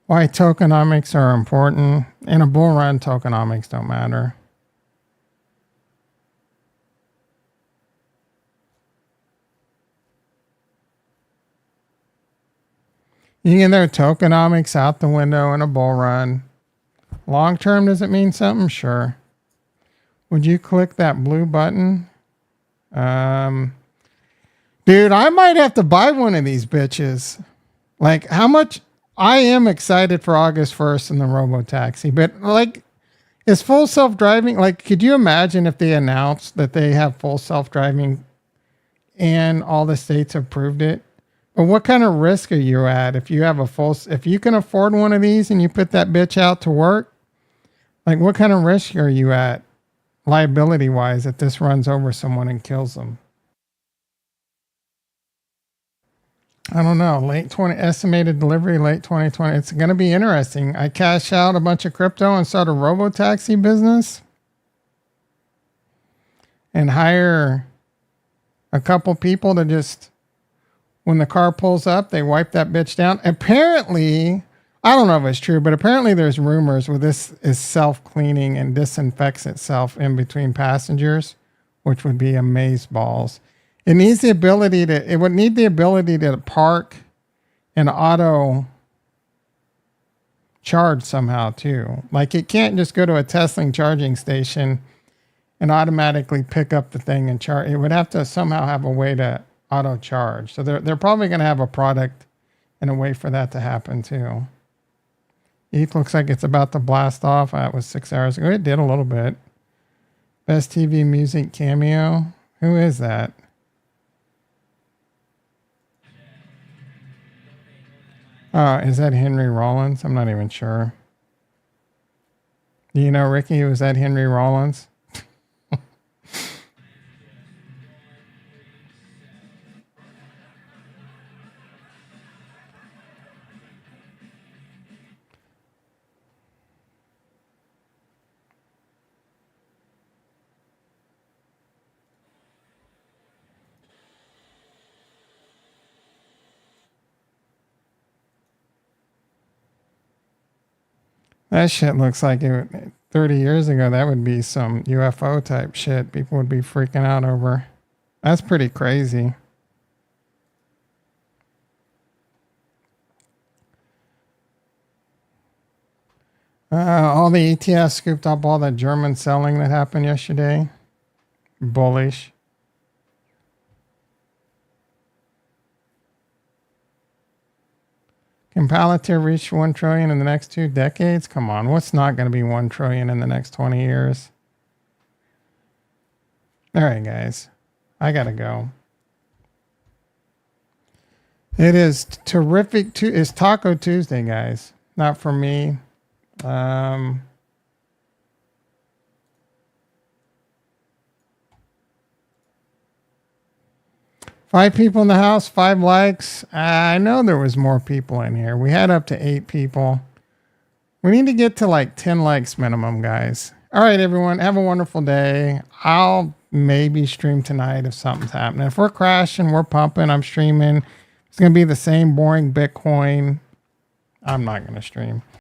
Why tokenomics are important. In a bull run, tokenomics don't matter. You can throw tokenomics out the window in a bull run. Long term, does it mean something? Sure. Would you click that blue button? Dude, I might have to buy one of these bitches. Like, how much? I am excited for August 1st in the robo-taxi, but like, is full self-driving, like, could you imagine if they announced that they have full self-driving and all the states approved it? But what kind of risk are you at if you have if you can afford one of these and you put that bitch out to work? Like, what kind of risk are you at liability wise if this runs over someone and kills them? I don't know. Estimated delivery late 2020. It's going to be interesting. I cash out a bunch of crypto and start a robo-taxi business and hire a couple people to just, when the car pulls up, they wipe that bitch down. Apparently, I don't know if it's true, but apparently there's rumors where this is self-cleaning and disinfects itself in between passengers, which would be amazeballs. It needs the ability to, it would need the ability to park and auto charge somehow too. Like, it can't just go to a Tesla charging station and automatically pick up the thing and charge. It would have to somehow have a way to auto charge. So they're probably going to have a product and a way for that to happen too. ETH looks like it's about to blast off. That was 6 hours ago. It did a little bit. Best TV music cameo. Who is that? Is that Henry Rollins? I'm not even sure. Do you know, Ricky, was that Henry Rollins? That shit looks like it. 30 years ago, that would be some UFO type shit. People would be freaking out over. That's pretty crazy. All the ETFs scooped up all that German selling that happened yesterday. Bullish. Can Palantir reach 1 trillion in the next 2 decades? Come on, what's not going to be 1 trillion in the next 20 years? All right, guys, I got to go. It is terrific. It's Taco Tuesday, guys. Not for me. 5 people in the house, 5 likes. I know there was more people in here. We had up to 8 people. We need to get to like 10 likes minimum, guys. All right, everyone. Have a wonderful day. I'll maybe stream tonight if something's happening. If we're crashing, we're pumping, I'm streaming. It's going to be the same boring Bitcoin. I'm not going to stream.